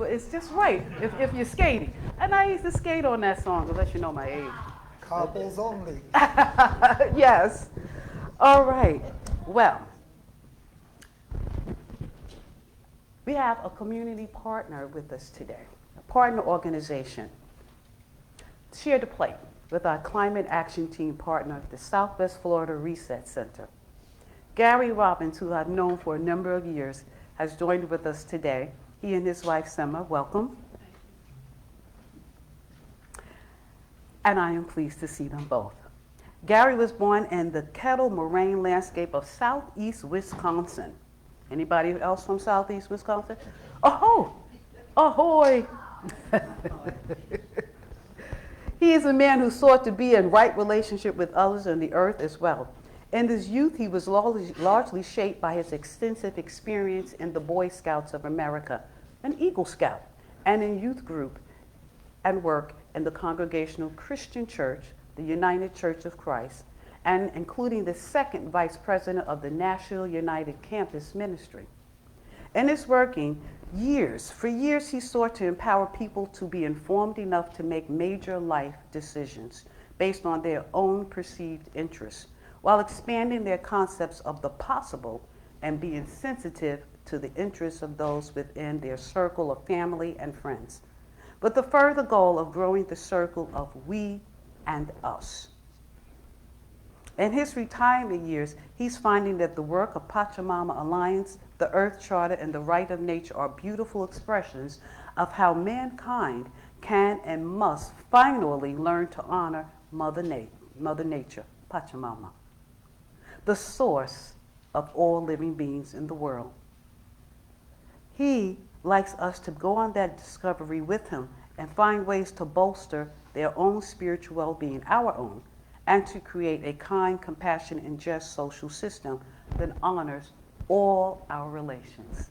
it's just right if you're skating. And I used to skate on that song, to let you know my age. Couples only. Yes. All right. Well, we have a community partner with us today, a partner organization. Share the plate with our climate action team partner, the Southwest Florida Reset Center. Gary Robbins, who I've known for a number of years, has joined with us today. He and his wife, Sema, welcome. And I am pleased to see them both. Gary was born in the kettle moraine landscape of southeast Wisconsin. Anybody else from southeast Wisconsin? Oh, ahoy! He is a man who sought to be in right relationship with others and the earth as well. In his youth, he was largely shaped by his extensive experience in the Boy Scouts of America, an Eagle Scout, and in youth group and work in the Congregational Christian Church, the United Church of Christ, and including the second vice president of the National United Campus Ministry. In his working, for years he sought to empower people to be informed enough to make major life decisions based on their own perceived interests, while expanding their concepts of the possible and being sensitive to the interests of those within their circle of family and friends, with the further goal of growing the circle of we and us. In his retirement years, he's finding that the work of Pachamama Alliance, the Earth Charter, and the Right of Nature are beautiful expressions of how mankind can and must finally learn to honor Mother Nature, Pachamama, the source of all living beings in the world. He likes us to go on that discovery with him and find ways to bolster their own spiritual well-being, our own, and to create a kind, compassionate, and just social system that honors all our relations.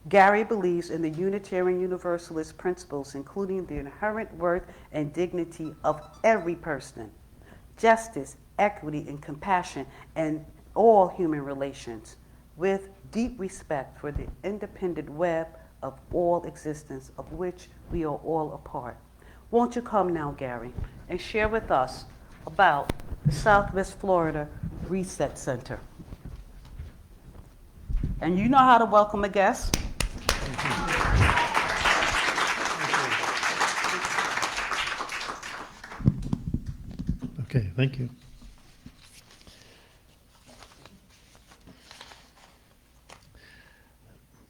Gary believes in the Unitarian Universalist principles, including the inherent worth and dignity of every person, justice, equity, and compassion in all human relations, with deep respect for the independent web of all existence, of which we are all a part. Won't you come now, Gary, and share with us about the Southwest Florida Reset Center? And you know how to welcome a guest. Okay, thank you.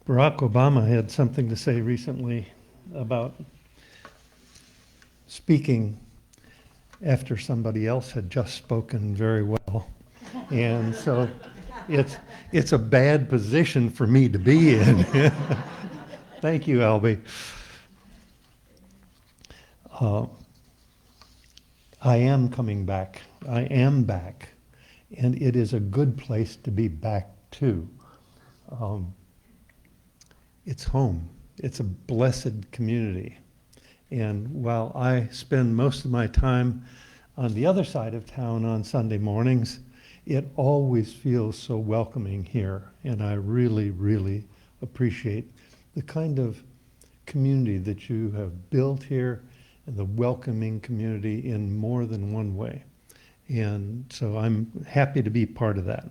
Barack Obama had something to say recently about speaking after somebody else had just spoken very well. And so it's a bad position for me to be in. Thank you, Albie. I am coming back. I am back. And it is a good place to be back to. It's home. It's a blessed community. And while I spend most of my time on the other side of town on Sunday mornings, it always feels so welcoming here. And I really, really appreciate the kind of community that you have built here and the welcoming community in more than one way. And so I'm happy to be part of that.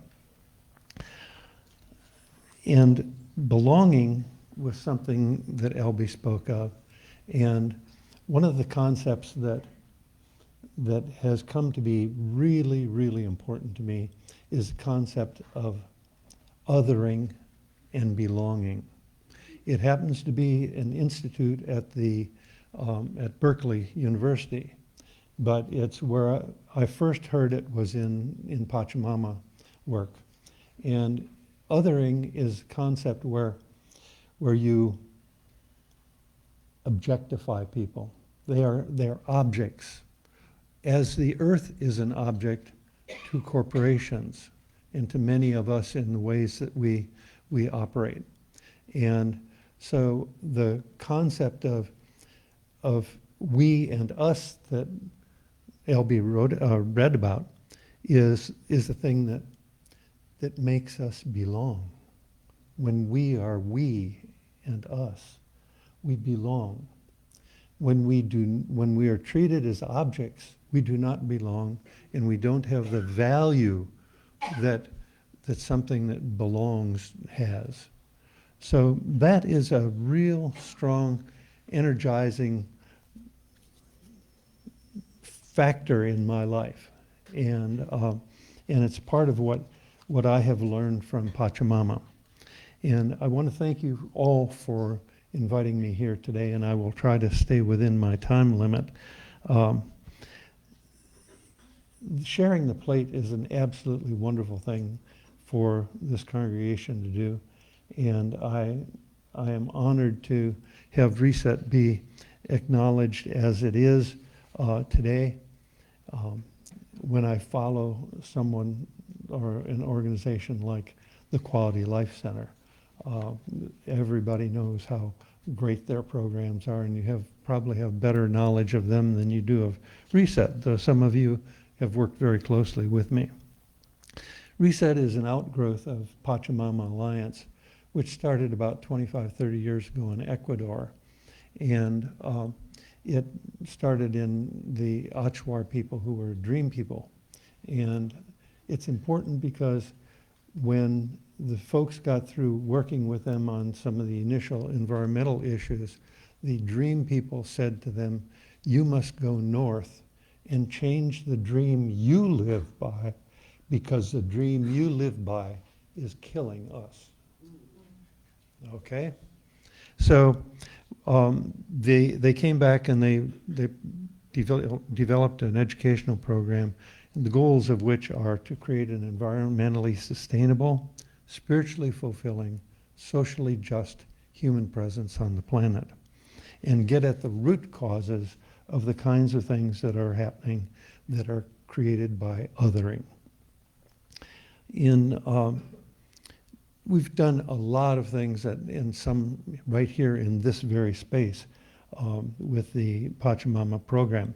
And belonging was something that Albie spoke of. And one of the concepts that has come to be really, really important to me is the concept of othering and belonging. It happens to be an institute at Berkeley University, but it's where I first heard it was in Pachamama work. And othering is a concept where you objectify people. They're objects. As the earth is an object to corporations and to many of us in the ways that we operate. And so the concept of we and us that LB read about is the thing that makes us belong. When we are we and us, we belong. When we are treated as objects, we do not belong, and we don't have the value that something that belongs has. So that is a real strong, energizing factor in my life, and it's part of what I have learned from Pachamama. And I want to thank you all for inviting me here today, and I will try to stay within my time limit. Sharing the plate is an absolutely wonderful thing for this congregation to do, and I am honored to have Reset be acknowledged as it is today. When I follow someone or an organization like the Quality Life Center, everybody knows how great their programs are, and you probably have better knowledge of them than you do of Reset, though some of you have worked very closely with me. Reset is an outgrowth of Pachamama Alliance, which started about 25, 30 years ago in Ecuador. And it started in the Achuar people who were dream people. And it's important because when the folks got through working with them on some of the initial environmental issues, the dream people said to them, you must go north and change the dream you live by, because the dream you live by is killing us. Okay? So they came back and they developed an educational program, the goals of which are to create an environmentally sustainable, spiritually fulfilling, socially just human presence on the planet, and get at the root causes of the kinds of things that are happening that are created by othering. We've done a lot of things in some right here in this very space with the Pachamama program.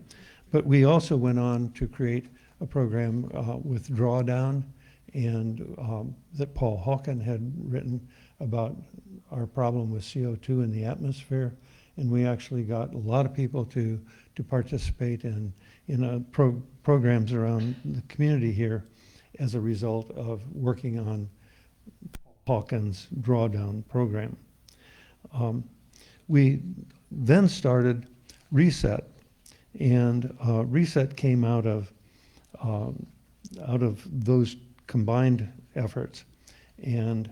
But we also went on to create a program with Drawdown, and that Paul Hawken had written about our problem with CO2 in the atmosphere. And we actually got a lot of people to participate in programs around the community here as a result of working on Hawkins' Drawdown program. We then started Reset, and Reset came out of those combined efforts. And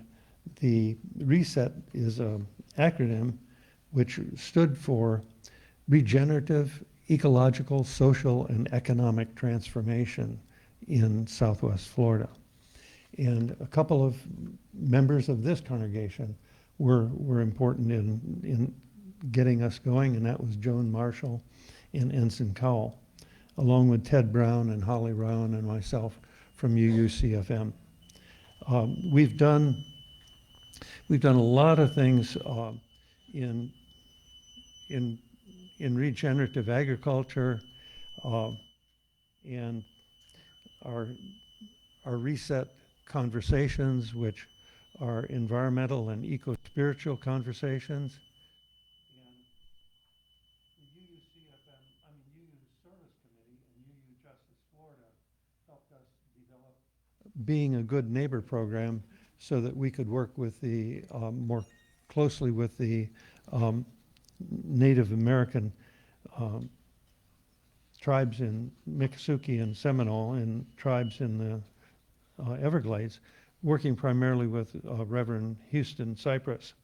the Reset is an acronym which stood for Regenerative, Ecological, Social, and Economic Transformation in Southwest Florida. And a couple of members of this congregation were important in getting us going, and that was Joan Marshall and Ensign Cowell, along with Ted Brown and Holly Rowan and myself from UUCFM. We've done a lot of things in regenerative agriculture, and our Reset conversations, which are environmental and eco-spiritual conversations. And the UU Service Committee and UU Justice Florida helped us develop Being a Good Neighbor program so that we could work with the more closely with the Native American tribes in Miccosukee and Seminole, and tribes in the Everglades, working primarily with Reverend Houston Cypress.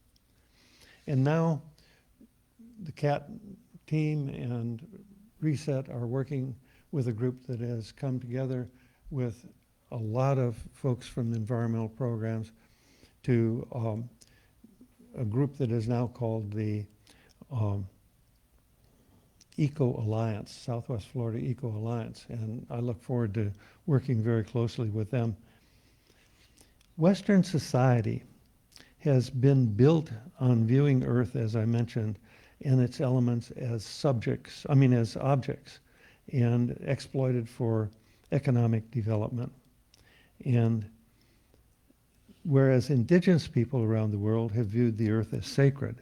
And now the CAT team and Reset are working with a group that has come together with a lot of folks from the environmental programs to a group that is now called the Eco Alliance, Southwest Florida Eco Alliance, and I look forward to working very closely with them. Western society has been built on viewing Earth, as I mentioned, and its elements as as objects, and exploited for economic development. And whereas indigenous people around the world have viewed the Earth as sacred.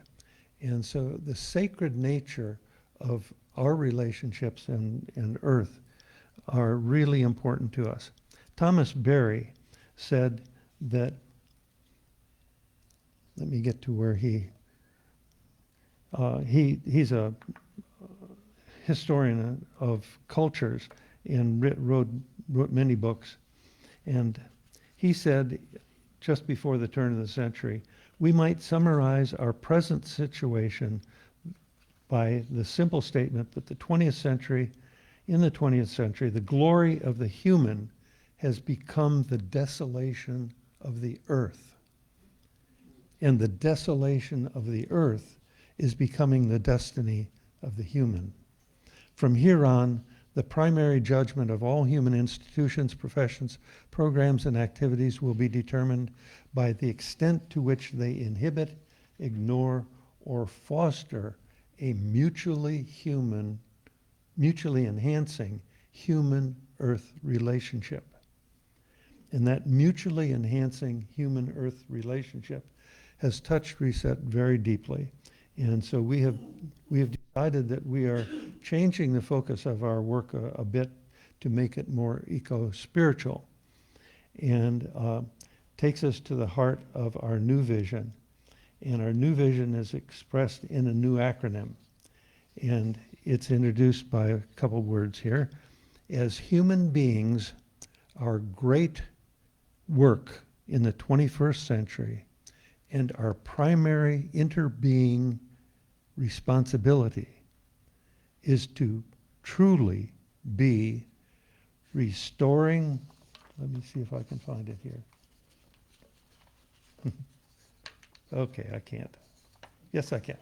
And so the sacred nature of our relationships and Earth are really important to us. Thomas Berry said that, let me get to where he's a historian of cultures and wrote many books. And he said, just before the turn of the century, we might summarize our present situation by the simple statement that in the 20th century, the glory of the human has become the desolation of the earth. And the desolation of the earth is becoming the destiny of the human. From here on, the primary judgment of all human institutions, professions, programs, and activities will be determined by the extent to which they inhibit, ignore, or foster a mutually enhancing human-earth relationship. And that mutually enhancing human-earth relationship has touched Reset very deeply. And so we have decided that we are changing the focus of our work a bit to make it more eco-spiritual, and takes us to the heart of our new vision. And our new vision is expressed in a new acronym. And it's introduced by a couple words here. As human beings, our great work in the 21st century and our primary interbeing responsibility is to truly be restoring, let me see if I can find it here. Okay, I can't. Yes, I can.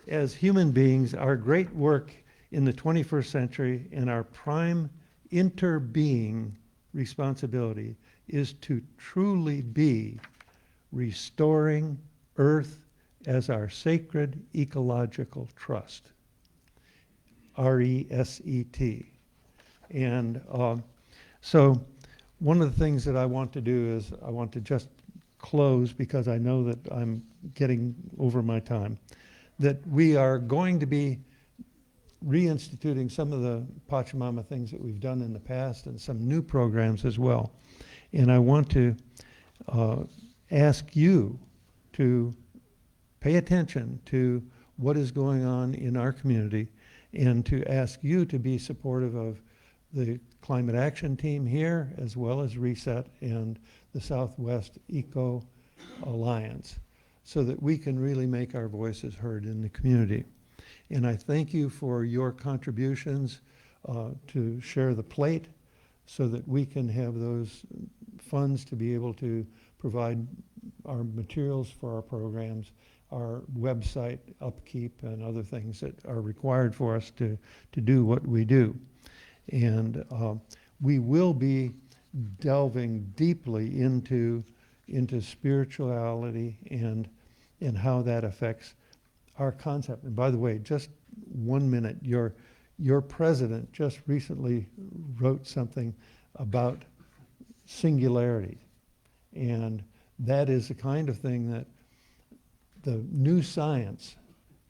As human beings, our great work in the 21st century and our prime interbeing responsibility is to truly be restoring Earth as our sacred ecological trust. RESET. And so one of the things that I want to do is I want to just close, because I know that I'm getting over my time, that we are going to be reinstituting some of the Pachamama things that we've done in the past and some new programs as well. And I want to ask you to pay attention to what is going on in our community, and to ask you to be supportive of the Climate Action Team here, as well as Reset and the Southwest Eco Alliance, so that we can really make our voices heard in the community. And I thank you for your contributions to share the plate, so that we can have those funds to be able to provide our materials for our programs, our website upkeep, and other things that are required for us to do what we do. And we will be delving deeply into spirituality and how that affects our concept. And by the way, just 1 minute, your president just recently wrote something about singularity. And that is the kind of thing that the new science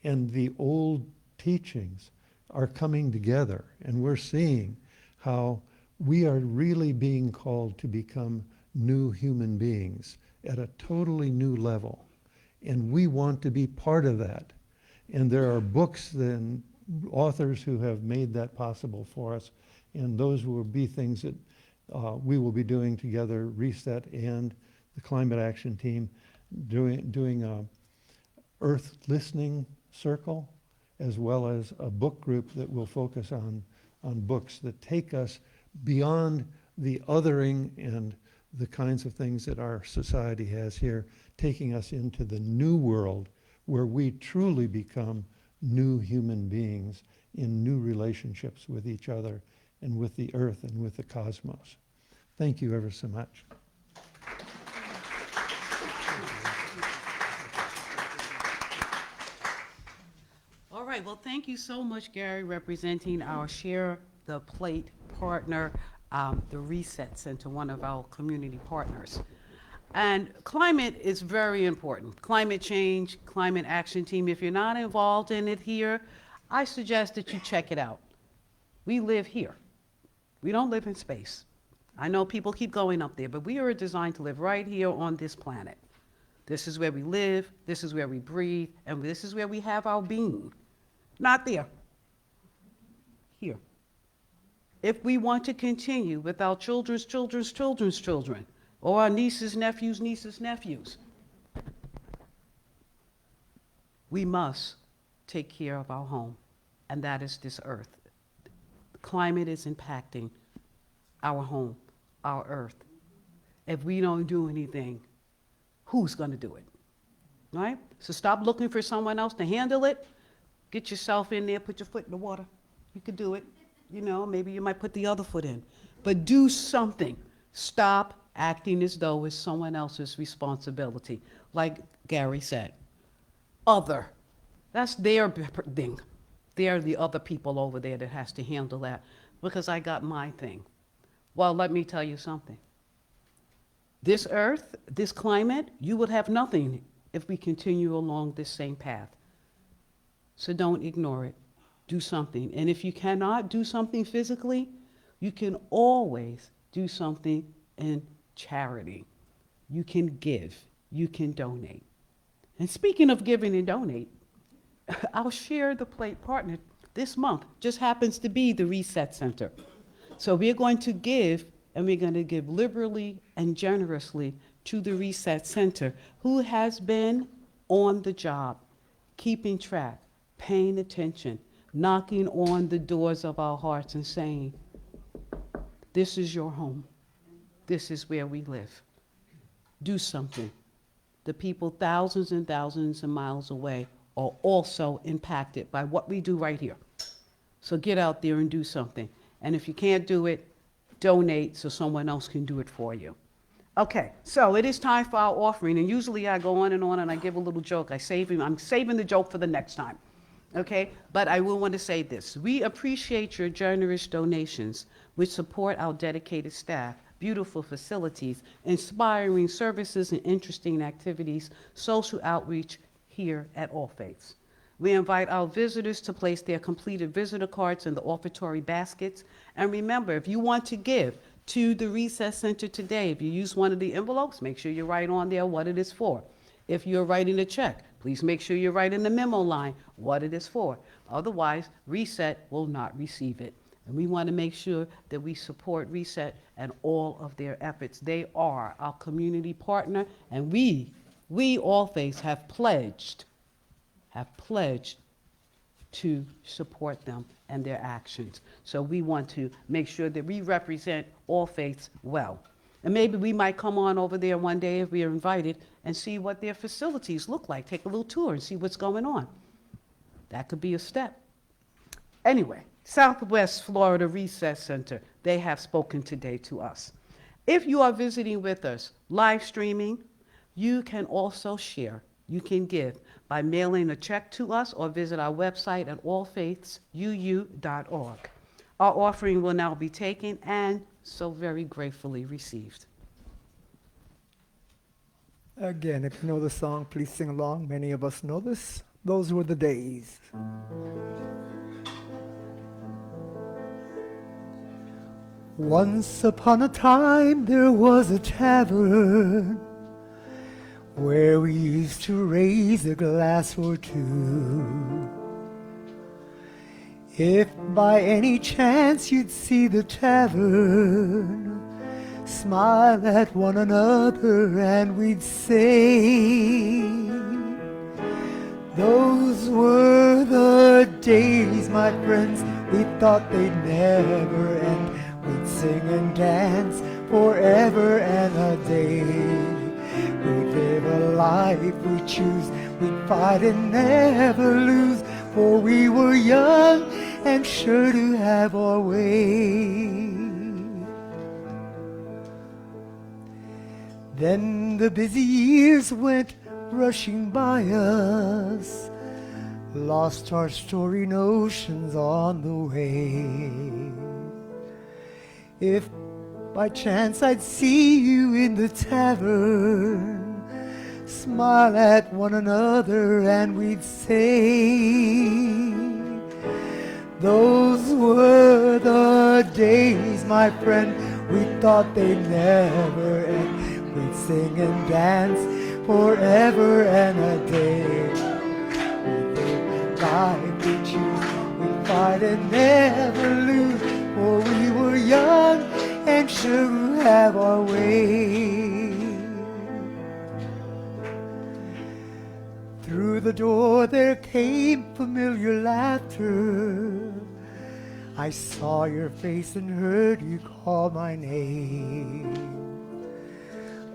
and the old teachings are coming together. And we're seeing how we are really being called to become new human beings at a totally new level. And we want to be part of that. And there are books and authors who have made that possible for us. And those will be things that we will be doing together, Reset and the Climate Action Team, doing a Earth Listening Circle, as well as a book group that will focus on books that take us beyond the othering and the kinds of things that our society has here, taking us into the new world where we truly become new human beings in new relationships with each other and with the earth and with the cosmos. Thank you ever so much. All right, well, thank you so much, Gary, representing our Share the Plate partner, the Reset Center, one of our community partners. And climate is very important. Climate change, Climate Action Team, if you're not involved in it here, I suggest that you check it out. We live here. We don't live in space. I know people keep going up there, but we are designed to live right here on this planet. This is where we live, this is where we breathe, and this is where we have our being. Not there. Here. If we want to continue with our children's children's children's children or our nieces, nephews. We must take care of our home, and that is this earth. The climate is impacting our home, our earth. If we don't do anything, who's going to do it? Right? So stop looking for someone else to handle it. Get yourself in there, put your foot in the water. You could do it. You know, maybe you might put the other foot in. But do something. Stop acting as though it's someone else's responsibility. Like Gary said, other. That's their thing. They're the other people over there that has to handle that because I got my thing. Well, let me tell you something. This earth, this climate, you would have nothing if we continue along this same path. So don't ignore it. Do something. And if you cannot do something physically, you can always do something in charity. You can give. You can donate. And speaking of giving and donate, our Share the Plate partner this month just happens to be the Reset Center. So we're going to give, and we're going to give liberally and generously to the Reset Center, who has been on the job, keeping track, paying attention, knocking on the doors of our hearts and saying, this is your home. This is where we live. Do something. The people thousands and thousands of miles away are also impacted by what we do right here. So get out there and do something. And if you can't do it, donate so someone else can do it for you. Okay, so it is time for our offering. And usually I go on and I give a little joke. I'm saving the joke for the next time. Okay, but I will want to say this. We appreciate your generous donations, which support our dedicated staff, beautiful facilities, inspiring services and interesting activities, social outreach here at All Faiths. We invite our visitors to place their completed visitor cards in the offertory baskets. And remember, if you want to give to the Reset Center today, if you use one of the envelopes, make sure you write on there what it is for. If you're writing a check, please make sure you write in the memo line what it is for. Otherwise, Reset will not receive it. And we want to make sure that we support Reset and all of their efforts. They are our community partner, and we All Faiths have pledged to support them and their actions. So we want to make sure that we represent All Faiths well. And maybe we might come on over there one day if we are invited and see what their facilities look like. Take a little tour and see what's going on. That could be a step. Anyway, Southwest Florida Reset Center, they have spoken today to us. If you are visiting with us, live streaming, you can also share. You can give by mailing a check to us or visit our website at allfaithsuu.org. Our offering will now be taken and so very gratefully received. Again, if you know the song, please sing along. Many of us know this. Those were the days. Once upon a time there was a tavern where we used to raise a glass or two. If by any chance you'd see the tavern, smile at one another and we'd say, those were the days, my friends, we thought they'd never end. We'd sing and dance forever and a day. We'd live a life we choose, we'd fight and never lose, for we were young and sure to have our way. Then the busy years went rushing by us, lost our story notions on the way. If by chance I'd see you in the tavern, smile at one another and we'd say, those were the days, my friend, we thought they'd never end. We'd sing and dance forever and a day. We'd live life we choose, we'd fight and never lose, for we were young and sure to have our way. Through the door there came familiar laughter. I saw your face and heard you call my name.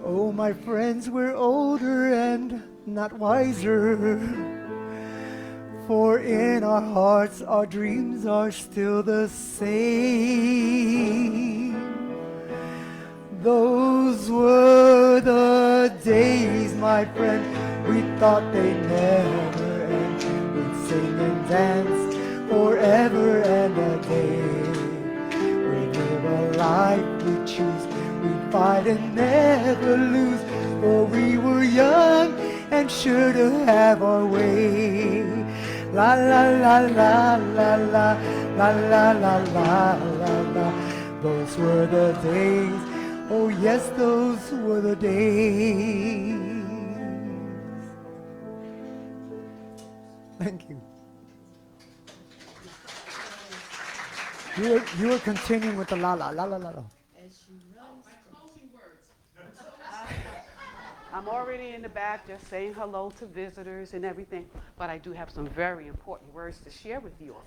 Oh, my friends, we're older and not wiser, for in our hearts our dreams are still the same. Those were the days, my friend, we thought they'd never end. We'd sing and dance forever and a day. We'd live a life we choose, we'd fight and never lose, for we were young and sure to have our way. La la la la la la la la la la la la. Those were the days, oh yes, those were the days. Thank you. You were continuing with the la la la la la la. I'm already in the back just saying hello to visitors and everything, but I do have some very important words to share with you all,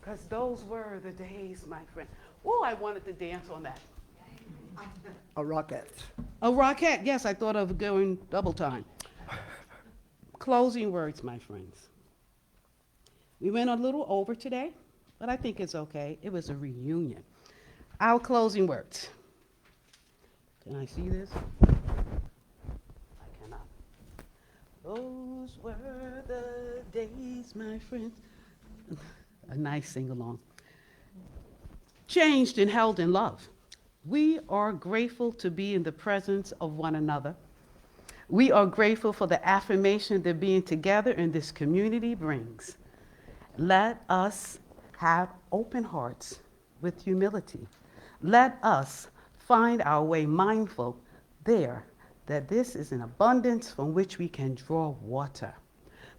because those were the days, my friend. Oh, I wanted to dance on that. A rocket. A rocket, yes, I thought of going double time. Closing words, my friends. We went a little over today, but I think it's okay. It was a reunion. Our closing words. Can I see this? I cannot. Those were the days, my friends. A nice sing-along. Changed and held in love. We are grateful to be in the presence of one another. We are grateful for the affirmation that being together in this community brings. Let us have open hearts with humility. Let us find our way mindful there that this is an abundance from which we can draw water.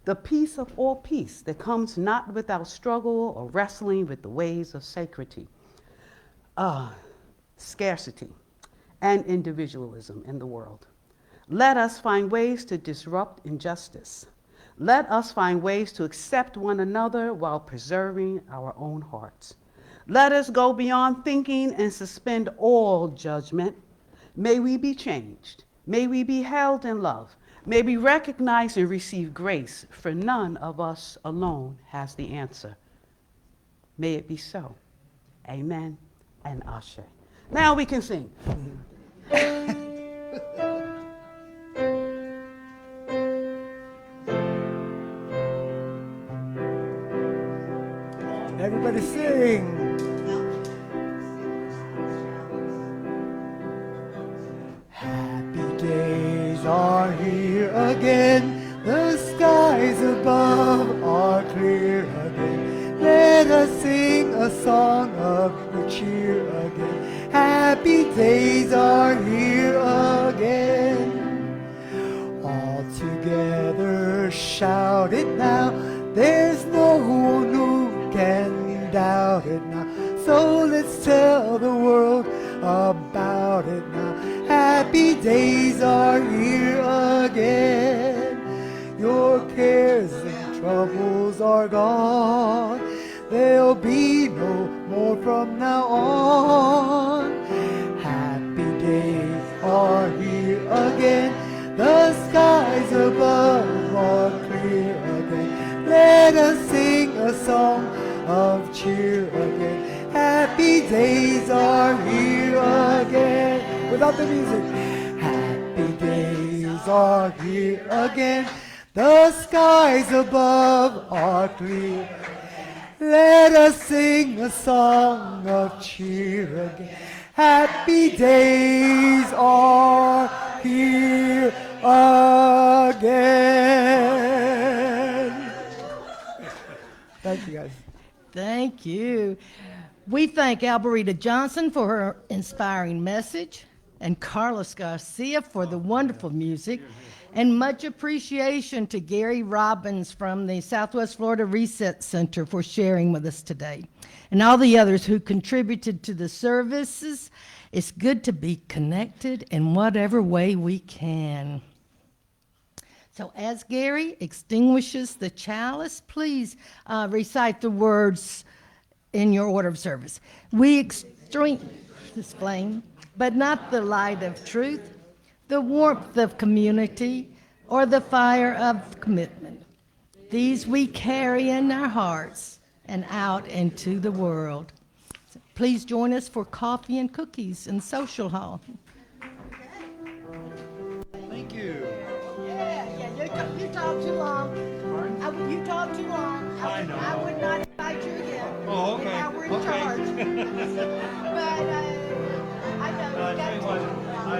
The peace of all peace that comes not without struggle or wrestling with the ways of sacredity. Scarcity and individualism in the world. Let us find ways to disrupt injustice. Let us find ways to accept one another while preserving our own hearts. Let us go beyond thinking and suspend all judgment. May we be changed. May we be held in love. May we recognize and receive grace, for none of us alone has the answer. May it be so. Amen and Ashe. Now we can sing. Everybody sing. Happy days are here again. The skies above are clear again. Let us sing a song of good cheer again. Happy days are here again. All together shout it now. There's no one who can doubt it now. So let's tell the world about it now. Happy days are here again. Your cares and troubles are gone. There'll be no more from now on. Happy days are here again. The skies above are clear again. Let us sing a song of cheer again. Happy days are here again. Without the music. Happy days are here again. The skies above are clear. Let us sing a song of cheer again. Happy days are here again. Thank you, guys. Thank you. We thank Alberita Johnson for her inspiring message and Carlos Garcia for the wonderful music, and much appreciation to Gary Robbins from the Southwest Florida Reset Center for sharing with us today, and all the others who contributed to the services. It's good to be connected in whatever way we can. So as Gary extinguishes the chalice, please recite the words in your order of service. We extinguish this flame, but not the light of truth, the warmth of community, or the fire of commitment. These we carry in our hearts and out into the world. So please join us for coffee and cookies in Social Hall. Thank you. You talked too long. You talked too long. I know. I would not invite you again. Oh, okay. If I were in Okay. charge. But I know you got to.